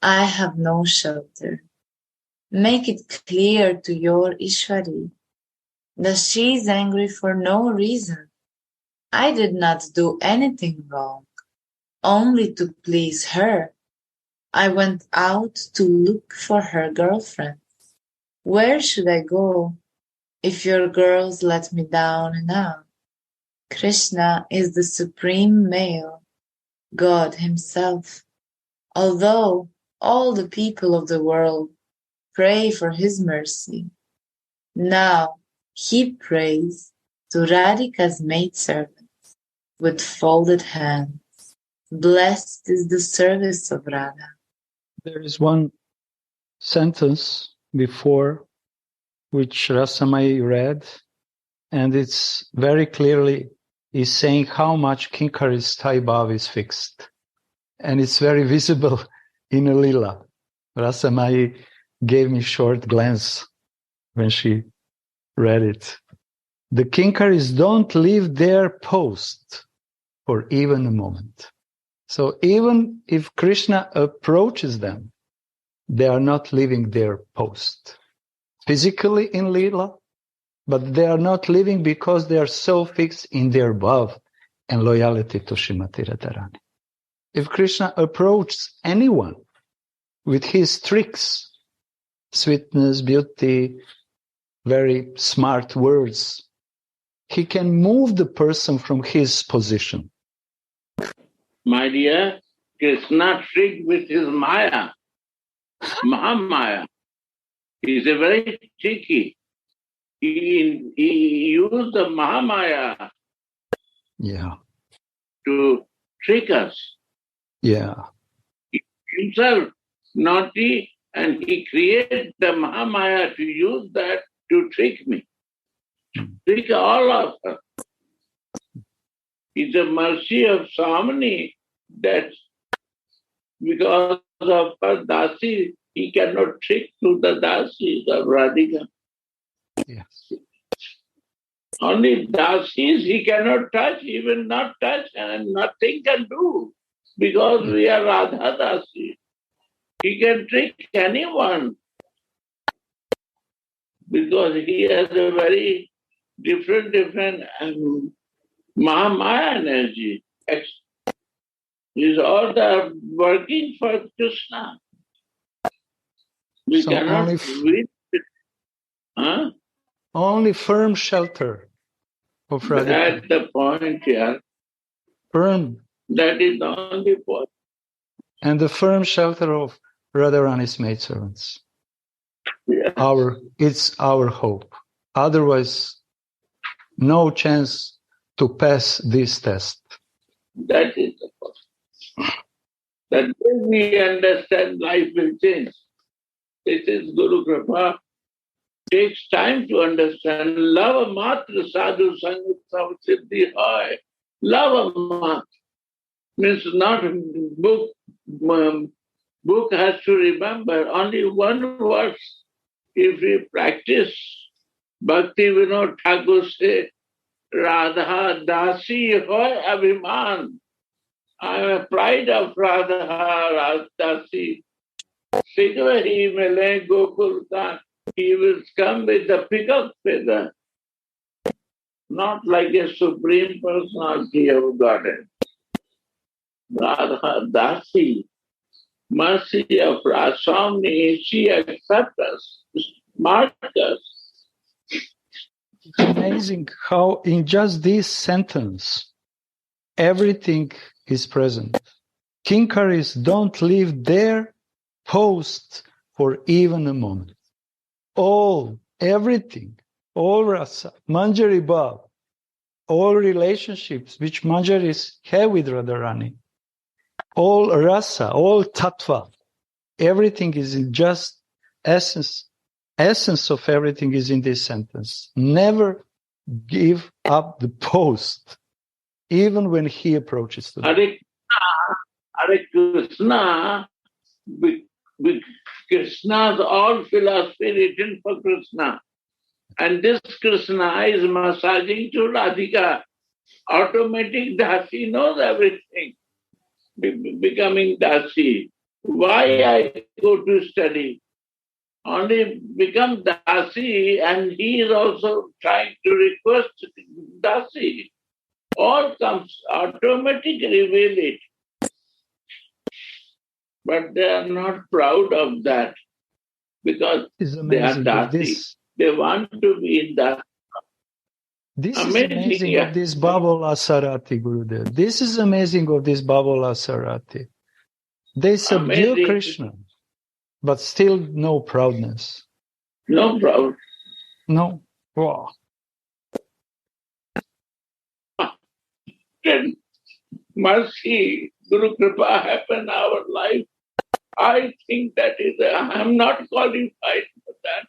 I have no shelter. Make it clear to your Ishwari that she is angry for no reason. I did not do anything wrong, only to please her. I went out to look for her girlfriend. Where should I go if your girls let me down and out? Krishna is the supreme male, God himself. Although all the people of the world pray for his mercy, now he prays to Radhika's maidservants with folded hands. Blessed is the service of Radha. There is one sentence before which Rasamai read, and it's very clearly is saying how much Kinkari's Thai Bhav is fixed. And it's very visible in a lila. Rasa Mai gave me short glance when she read it. The Kinkaris don't leave their post for even a moment. So even if Krishna approaches them, they are not leaving their post. Physically in Leela, but they are not living because they are so fixed in their love and loyalty to Srimati Radharani. If Krishna approaches anyone with his tricks, sweetness, beauty, very smart words, he can move the person from his position. My dear, Krishna tricked with his Maya, Mahamaya. He's a very tricky. He used the Mahamaya to trick us. Yeah. He himself naughty, and he created the Mahamaya to use that to trick me. Trick all of us. It's a mercy of Samani that because of her Dasi, he cannot trick to the Dasis of Radhika. Yes. Only Dasis he cannot touch, even not touch, and nothing can do, because we are Radha Dasi. He can trick anyone, because he has a very different Mahamaya energy. Is all the working for Krishna. We So cannot read it. Only firm shelter of Radhika. That's the point here. Firm. That is the only point. And the firm shelter of Radharani's maidservants. Yes. It's our hope. Otherwise, no chance to pass this test. That is the point. That when we understand, life will change. This is Guru Kripa. Takes time to understand. Lava matra sadhu sangat siddhi hoy. Lava matra means not book. Book has to remember only one verse. If we practice, Bhakti Vinod Thakur say, Radha Dasi hoy abhiman. I am a pride of Radha Dasi. Sikha he mele Gokul Khan. He will come with the peacock feather, not like a supreme personality of Godhead. Radha Dasi, mercy of Rasam, she accepts us, mark us. It's amazing how in just this sentence, everything is present. Kinkaris don't leave their post for even a moment. Everything, all rasa, Manjari Bhav, all relationships which Manjaris have with Radharani, all rasa, all tattva, everything is in just essence of everything is in this sentence. Never give up the post, even when he approaches to them. Hare Krishna, Krishna's all philosophy written for Krishna. And this Krishna is massaging to Radhika. Automatic Dasi knows everything. Becoming Dasi. Why I go to study? Only become Dasi, and he is also trying to request Dasi. All comes automatically reveal it. But they are not proud of that because they are Dasi. They want to be in that. This is amazing of this Babola Sarati, Gurudev. This is amazing of this Babola Sarati. They subdue Krishna, but still no proudness. No proud. No. Wow. Then mercy, Guru Kripa happen in our life. I think that is, I am not qualified for that.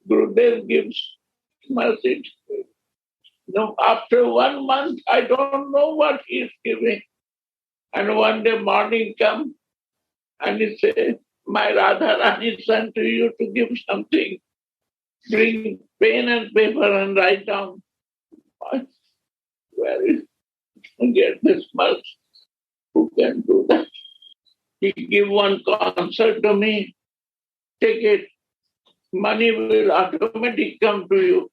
Gurudev gives mercy. After 1 month, I don't know what he is giving. And one day morning come and he says, my Radha Rani sent to you to give something. Bring pen and paper and write down. Where is get this much? Who can do that? He give one concert to me. Take it. Money will automatically come to you.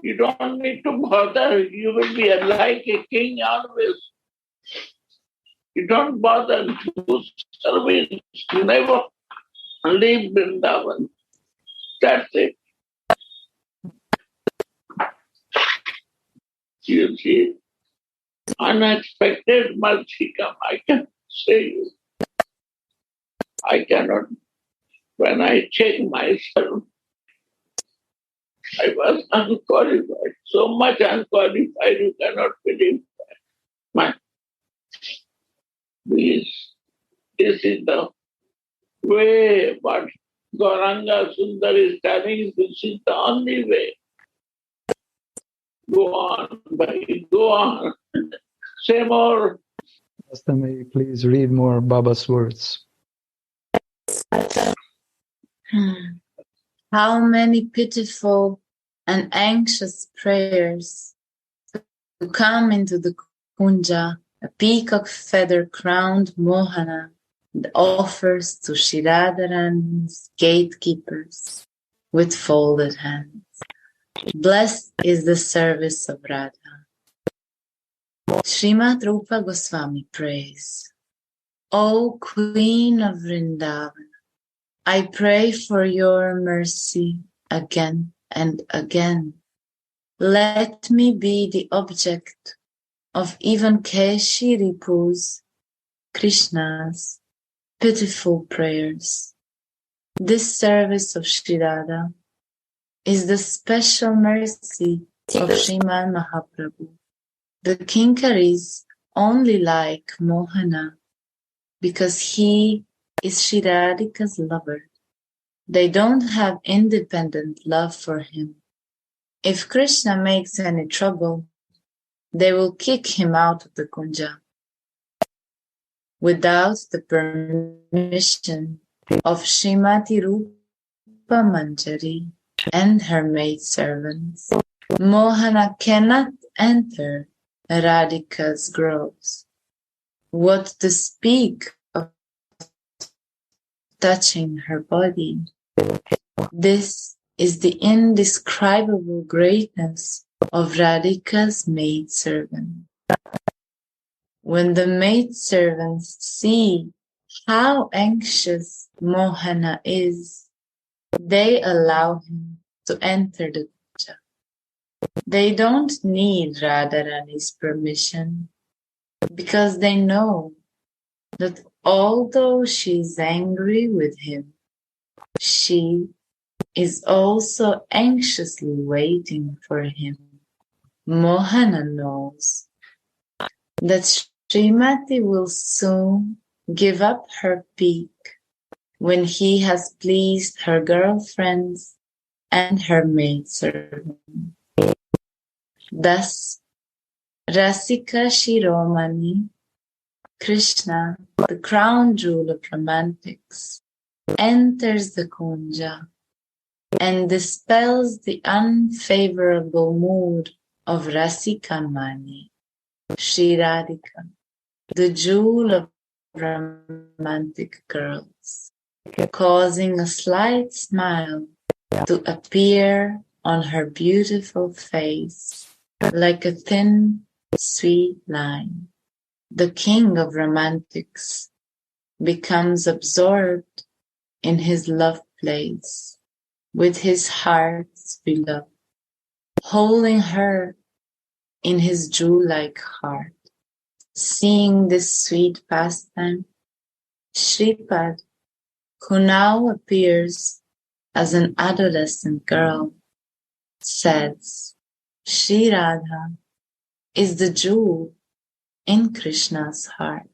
You don't need to bother. You will be like a king always. You don't bother to service. Never leave Vrindavan. That's it. You see, unexpected mercy come. I can say you. I cannot. When I check myself, I was unqualified. So much unqualified, you cannot believe. My, this is the way what Gauranga Sundar is telling. This is the only way. Go on, buddy, go on. Say more. Master, may you please read more Baba's words. How many pitiful and anxious prayers to come into the kunja, a peacock feather-crowned Mohana that offers to Shri Radharani's gatekeepers with folded hands. Blessed is the service of Radha. Srimad Rupa Goswami prays, O Queen of Vrindavan, I pray for your mercy again and again. Let me be the object of even Keshiripu's, Krishna's, pitiful prayers. This service of Shri Radha is the special mercy of Sriman Mahaprabhu. The Kinkaris only like Mohana because he is Shri Radhika's lover. They don't have independent love for him. If Krishna makes any trouble, they will kick him out of the kunja. Without the permission of Srimati Rupa Manjari and her maidservants, Mohana cannot enter Radhika's groves. What to speak of touching her body? This is the indescribable greatness of Radhika's maidservant. When the maidservants see how anxious Mohana is, they allow him to enter the puja. They don't need Radharani's permission because they know that although she is angry with him, she is also anxiously waiting for him. Mohana knows that Srimati will soon give up her peak when he has pleased her girlfriends and her maidservant. Thus, Rasika Shiromani, Krishna, the crown jewel of romantics, enters the kunja and dispels the unfavorable mood of Rasika Mani, Shri Radhika, the jewel of romantic girls, causing a slight smile to appear on her beautiful face like a thin, sweet line. The king of romantics becomes absorbed in his love place with his heart's beloved, holding her in his jewel-like heart. Seeing this sweet pastime, Shripad, who now appears as an adolescent girl, says, Shri Radha is the jewel in Krishna's heart.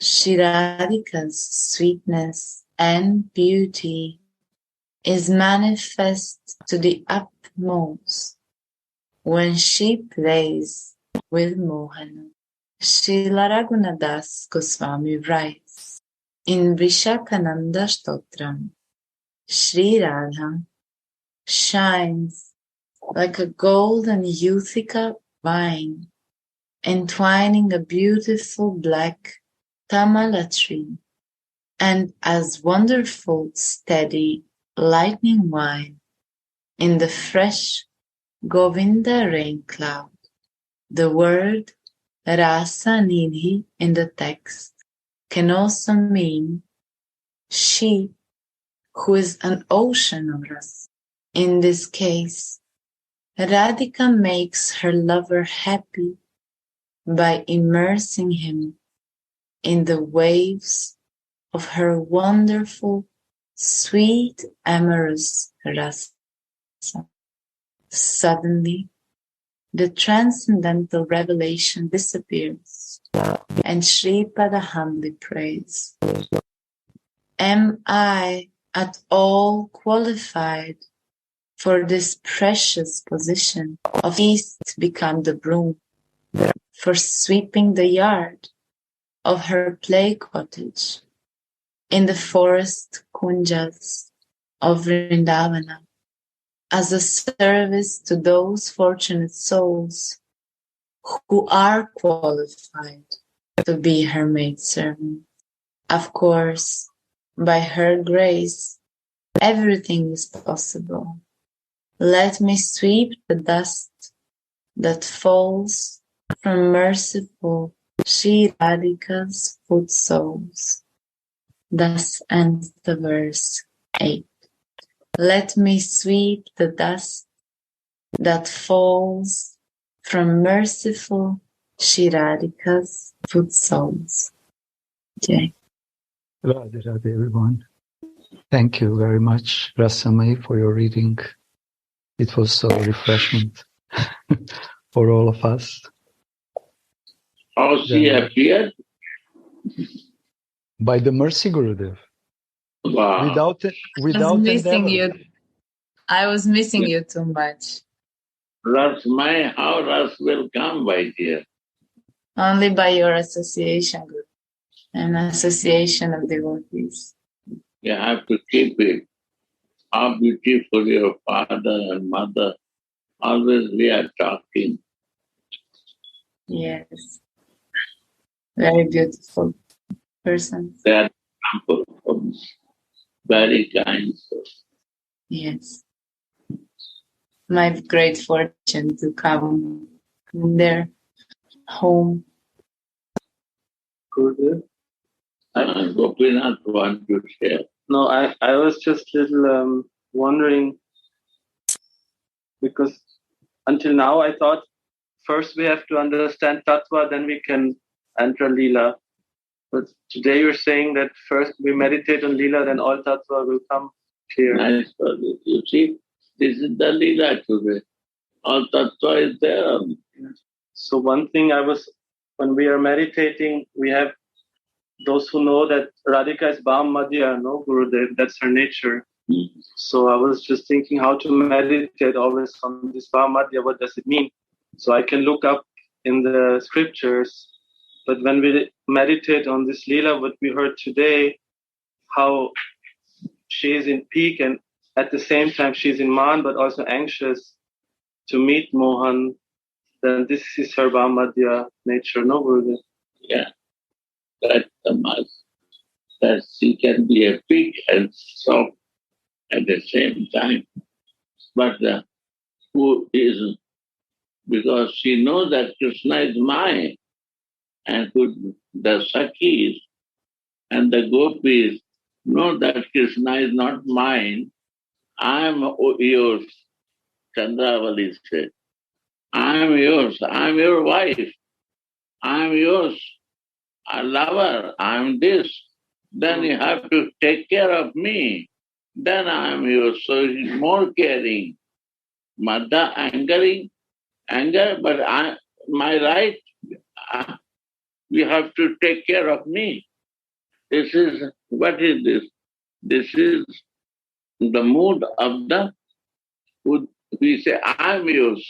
Shri Radhika's sweetness and beauty is manifest to the utmost when she plays with Mohana. Srila Raghunadas Goswami writes, In Vrishakananda Stotram, Sri Radha shines like a golden Utica vine, entwining a beautiful black tamala tree, and as wonderful, steady lightning wine in the fresh Govinda rain cloud. The word Rasa Nidhi in the text can also mean she who is an ocean of rasa. In this case, Radhika makes her lover happy by immersing him in the waves of her wonderful, sweet, amorous rasa. Suddenly, the transcendental revelation disappears, and Sripada humbly prays, am I at all qualified for this precious position of east to become the broom, for sweeping the yard of her play cottage in the forest kunjas of Vrindavana, as a service to those fortunate souls who are qualified to be her maidservant. Of course, by her grace, everything is possible. Let me sweep the dust that falls from merciful Sri Radhika's foot soles. Thus ends the verse 8. Let me sweep the dust that falls from merciful Sri Radhika's foot soles. Jai. Radha, Radha, everyone. Thank you very much, Rasamai, for your reading. It was so refreshment for all of us. How she appeared? By the mercy, Gurudev. Wow. I was missing you too much. How Ras will come, my dear? Only by your association, Guru, an association of devotees. You have to keep it. How beautiful your father and mother. Always we are talking. Yes. Very beautiful person. They are example for me. Very kind. Yes. My great fortune to come in their home. Good. Gopinath want to share. No, I was just little wondering, because until now I thought first we have to understand Tattva, then we can enter Leela. But today you're saying that first we meditate on Leela, then all Tattva will come clear. Nice. You see, this is the Leela today. All Tattva is there. So one thing when we are meditating, we have those who know that Radhika is Bham Madhya, no Gurudev, that's her nature. Mm-hmm. So I was just thinking how to meditate always on this Bham Madhya, what does it mean? So I can look up in the scriptures, but when we meditate on this Leela, what we heard today, how she is in peak and at the same time she's in Man, but also anxious to meet Mohan, then this is her Bham Madhya nature, no Gurudev? Yeah. That's the must. That she can be a pig and soft at the same time. But who is, because she knows that Krishna is mine, and the Sakhis and the Gopis know that Krishna is not mine, I am yours. Chandravali said, I am yours, I am your wife, I am yours. A lover, I am this. Then you have to take care of me. Then I am yours. So he's more caring. Mother anger, but my right, you have to take care of me. What is this? This is the mood of we say, I am yours.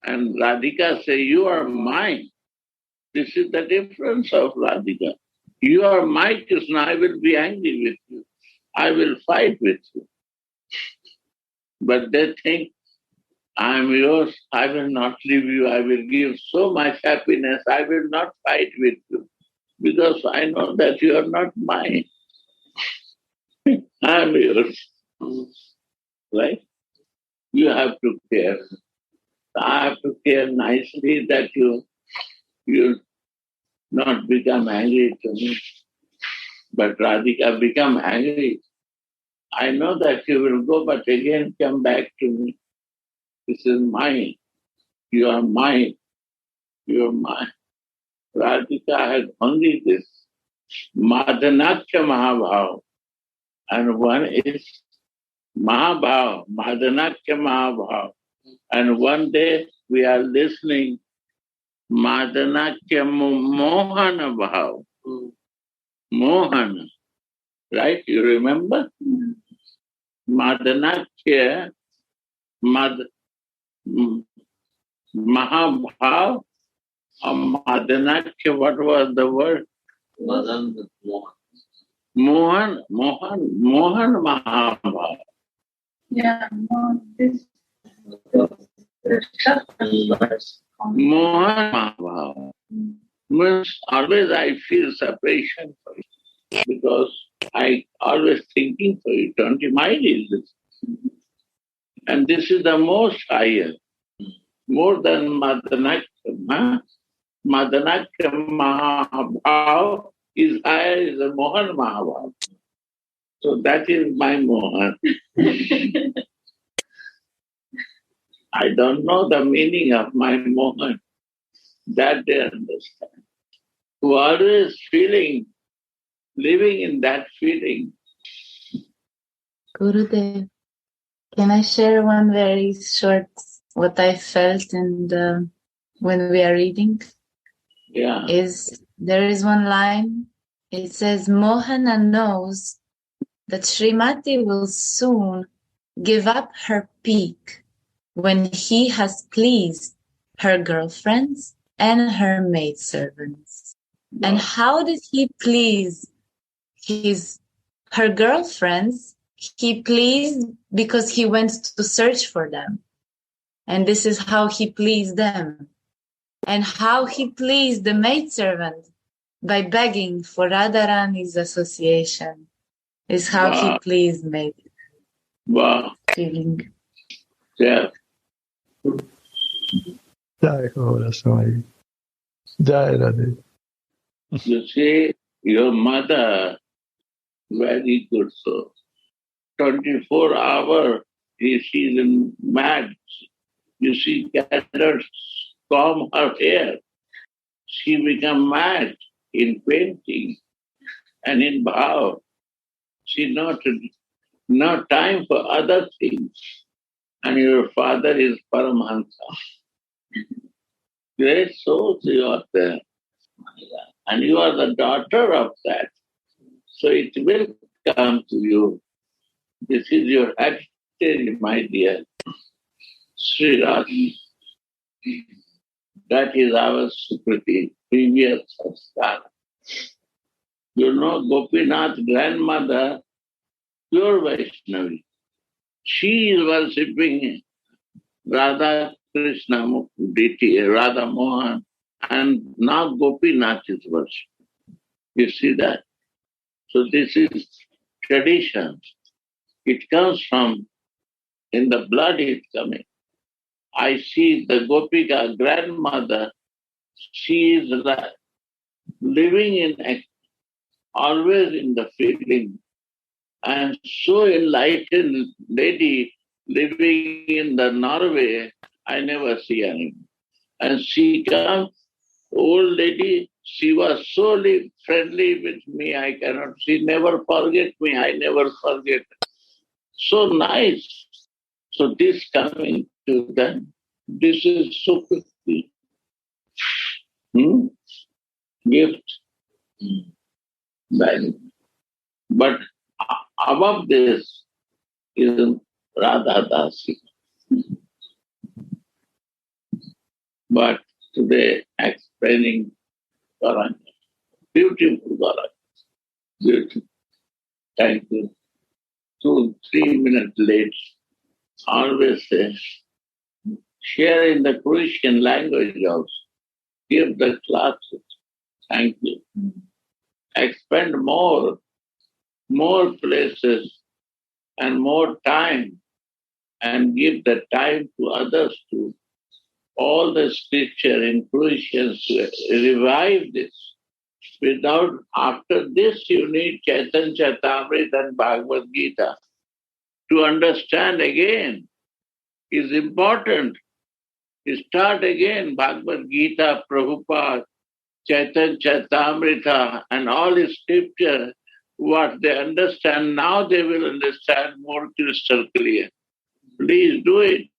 And Radhika say, you are mine. This is the difference of Radhika. You are my Krishna, I will be angry with you. I will fight with you. But they think, I am yours, I will not leave you, I will give so much happiness, I will not fight with you. Because I know that you are not mine. I am yours. Right? You have to care. I have to care nicely that you not become angry to me. But Radhika become angry. I know that you will go, but again come back to me. This is mine. You are mine. You are mine. Radhika has only this Madhanakya Mahabhav. And one is Mahabhav, Madhanakya Mahabhav. And one day we are listening Madhanakya Mohana Bhav. Mohana. Right? You remember? Madhanakya Mahabhav or Madhanakya, what was the word? Mohan Mahabhav. Yeah, this Mohan Mahabhav. Means always I feel separation for you because I always thinking for you. Don't you mind is this? And this is the most higher, more than Madhanakya. Madhanakya Mahabhav is higher than Mohan Mahabhav. So that is my Mohan. I don't know the meaning of my Mohan. That they understand. Who always feeling, living in that feeling. Gurudev, can I share one very short, what I felt and when we are reading? Yeah. There is one line, it says, Mohana knows that Srimati will soon give up her peak when he has pleased her girlfriends and her maidservants. Wow. And how did he please her girlfriends? He pleased because he went to search for them. And this is how he pleased them. And how he pleased the maidservant by begging for Radharani's association is how he pleased me. Wow. Feeling. Yeah. Jai Radha. Jai Radha. You see, your mother, very good soul. 24 hours, she's mad. You see, cannot comb her hair. She become mad in painting and in bhav. She no time for other things. And your father is Paramahansa. Great souls you are there. And you are the daughter of that. So it will come to you. This is your heritage, my dear. Sri Radha. That is our Sukriti, previous sanskara. You know Gopinath's grandmother, pure Vaishnavi. She is worshipping Radha Krishna deity, Radha Mohan, and now Gopinath is worshipping. You see that? So this is tradition. It comes from, in the blood it's coming. I see the Gopika grandmother, she is living in, always in the feeling. And so enlightened lady living in the Norway, I never see anyone. And she comes, old lady, she was so friendly with me, I cannot, she never forget me, I never forget. So nice. So this coming to them, this is so quickly. Gift. But above this is Radha Dasi. But today explaining Karanya. Beautiful, Bala. Beautiful. Thank you. 2-3 minutes late. Always say, share in the Croatian language also. Give the classes. Thank you. Expend more places and more time, and give the time to others too. All the scripture in Croatian to revive this. After this, you need Chaitanya Charitamrita and Bhagavad Gita. To understand again is important. You start again Bhagavad Gita, Prabhupada, Chaitanya Charitamrita, and all his scripture. What they understand now, they will understand more crystal clear. Please do it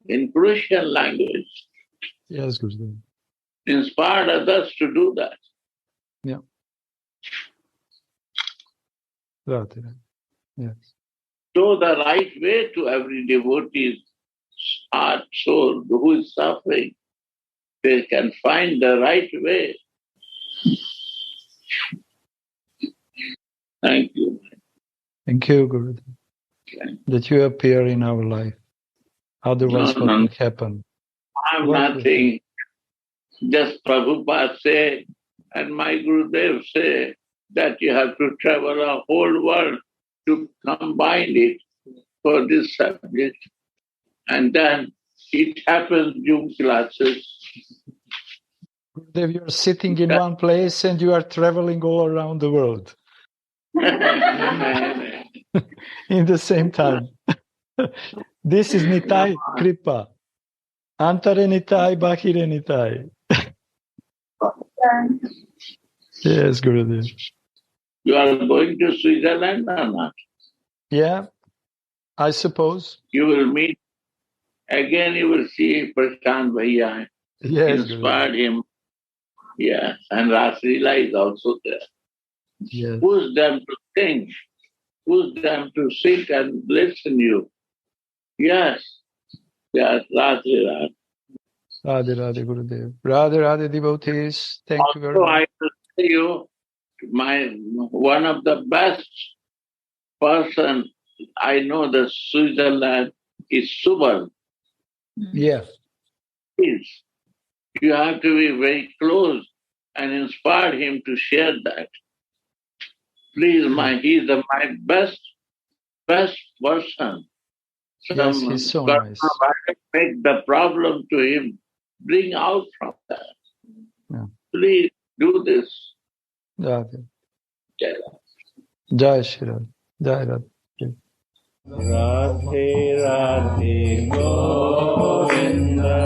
in Croatian language. Yes, Gurudev. Inspire others to do that. Yeah. Radha. Yes. Show the right way to every devotee's heart, soul, who is suffering. They can find the right way. Thank you. Thank you, Gurudev. Okay. That you appear in our life. Otherwise, what will happen? I'm nothing. Just Prabhupada say, and my Gurudev say, that you have to travel a whole world to combine it for this subject. And then it happens Zoom classes. Gurudev, you're sitting in one place and you are traveling all around the world. In the same time. This is Nitai Kripa. Antare Nitai, Bahire Nitai. Yes, Gurudev. You are going to Switzerland or not? Yeah, I suppose. You will meet, again you will see Prashant Bhaiya. Yes, Inspired him. Yes, and Rasa is also there. Yes. Push them to think. Push them to sit and listen you. Yes. Yes, Radha. Radhe Radhe Gurudev. Radhe Radhe devotees. Thank you very Also, much. I will tell you, one of the best person I know the Switzerland is Subal. Yes. Please, you have to be very close and inspire him to share that. Please, he is my best person. Yes, he's so nice. Make the problem to him, bring out from that. Yeah. Please do this. Radhe. Jai Jai Shri Radhe. Jai Radhe. Radhe Radhe Govinda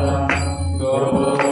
Govinda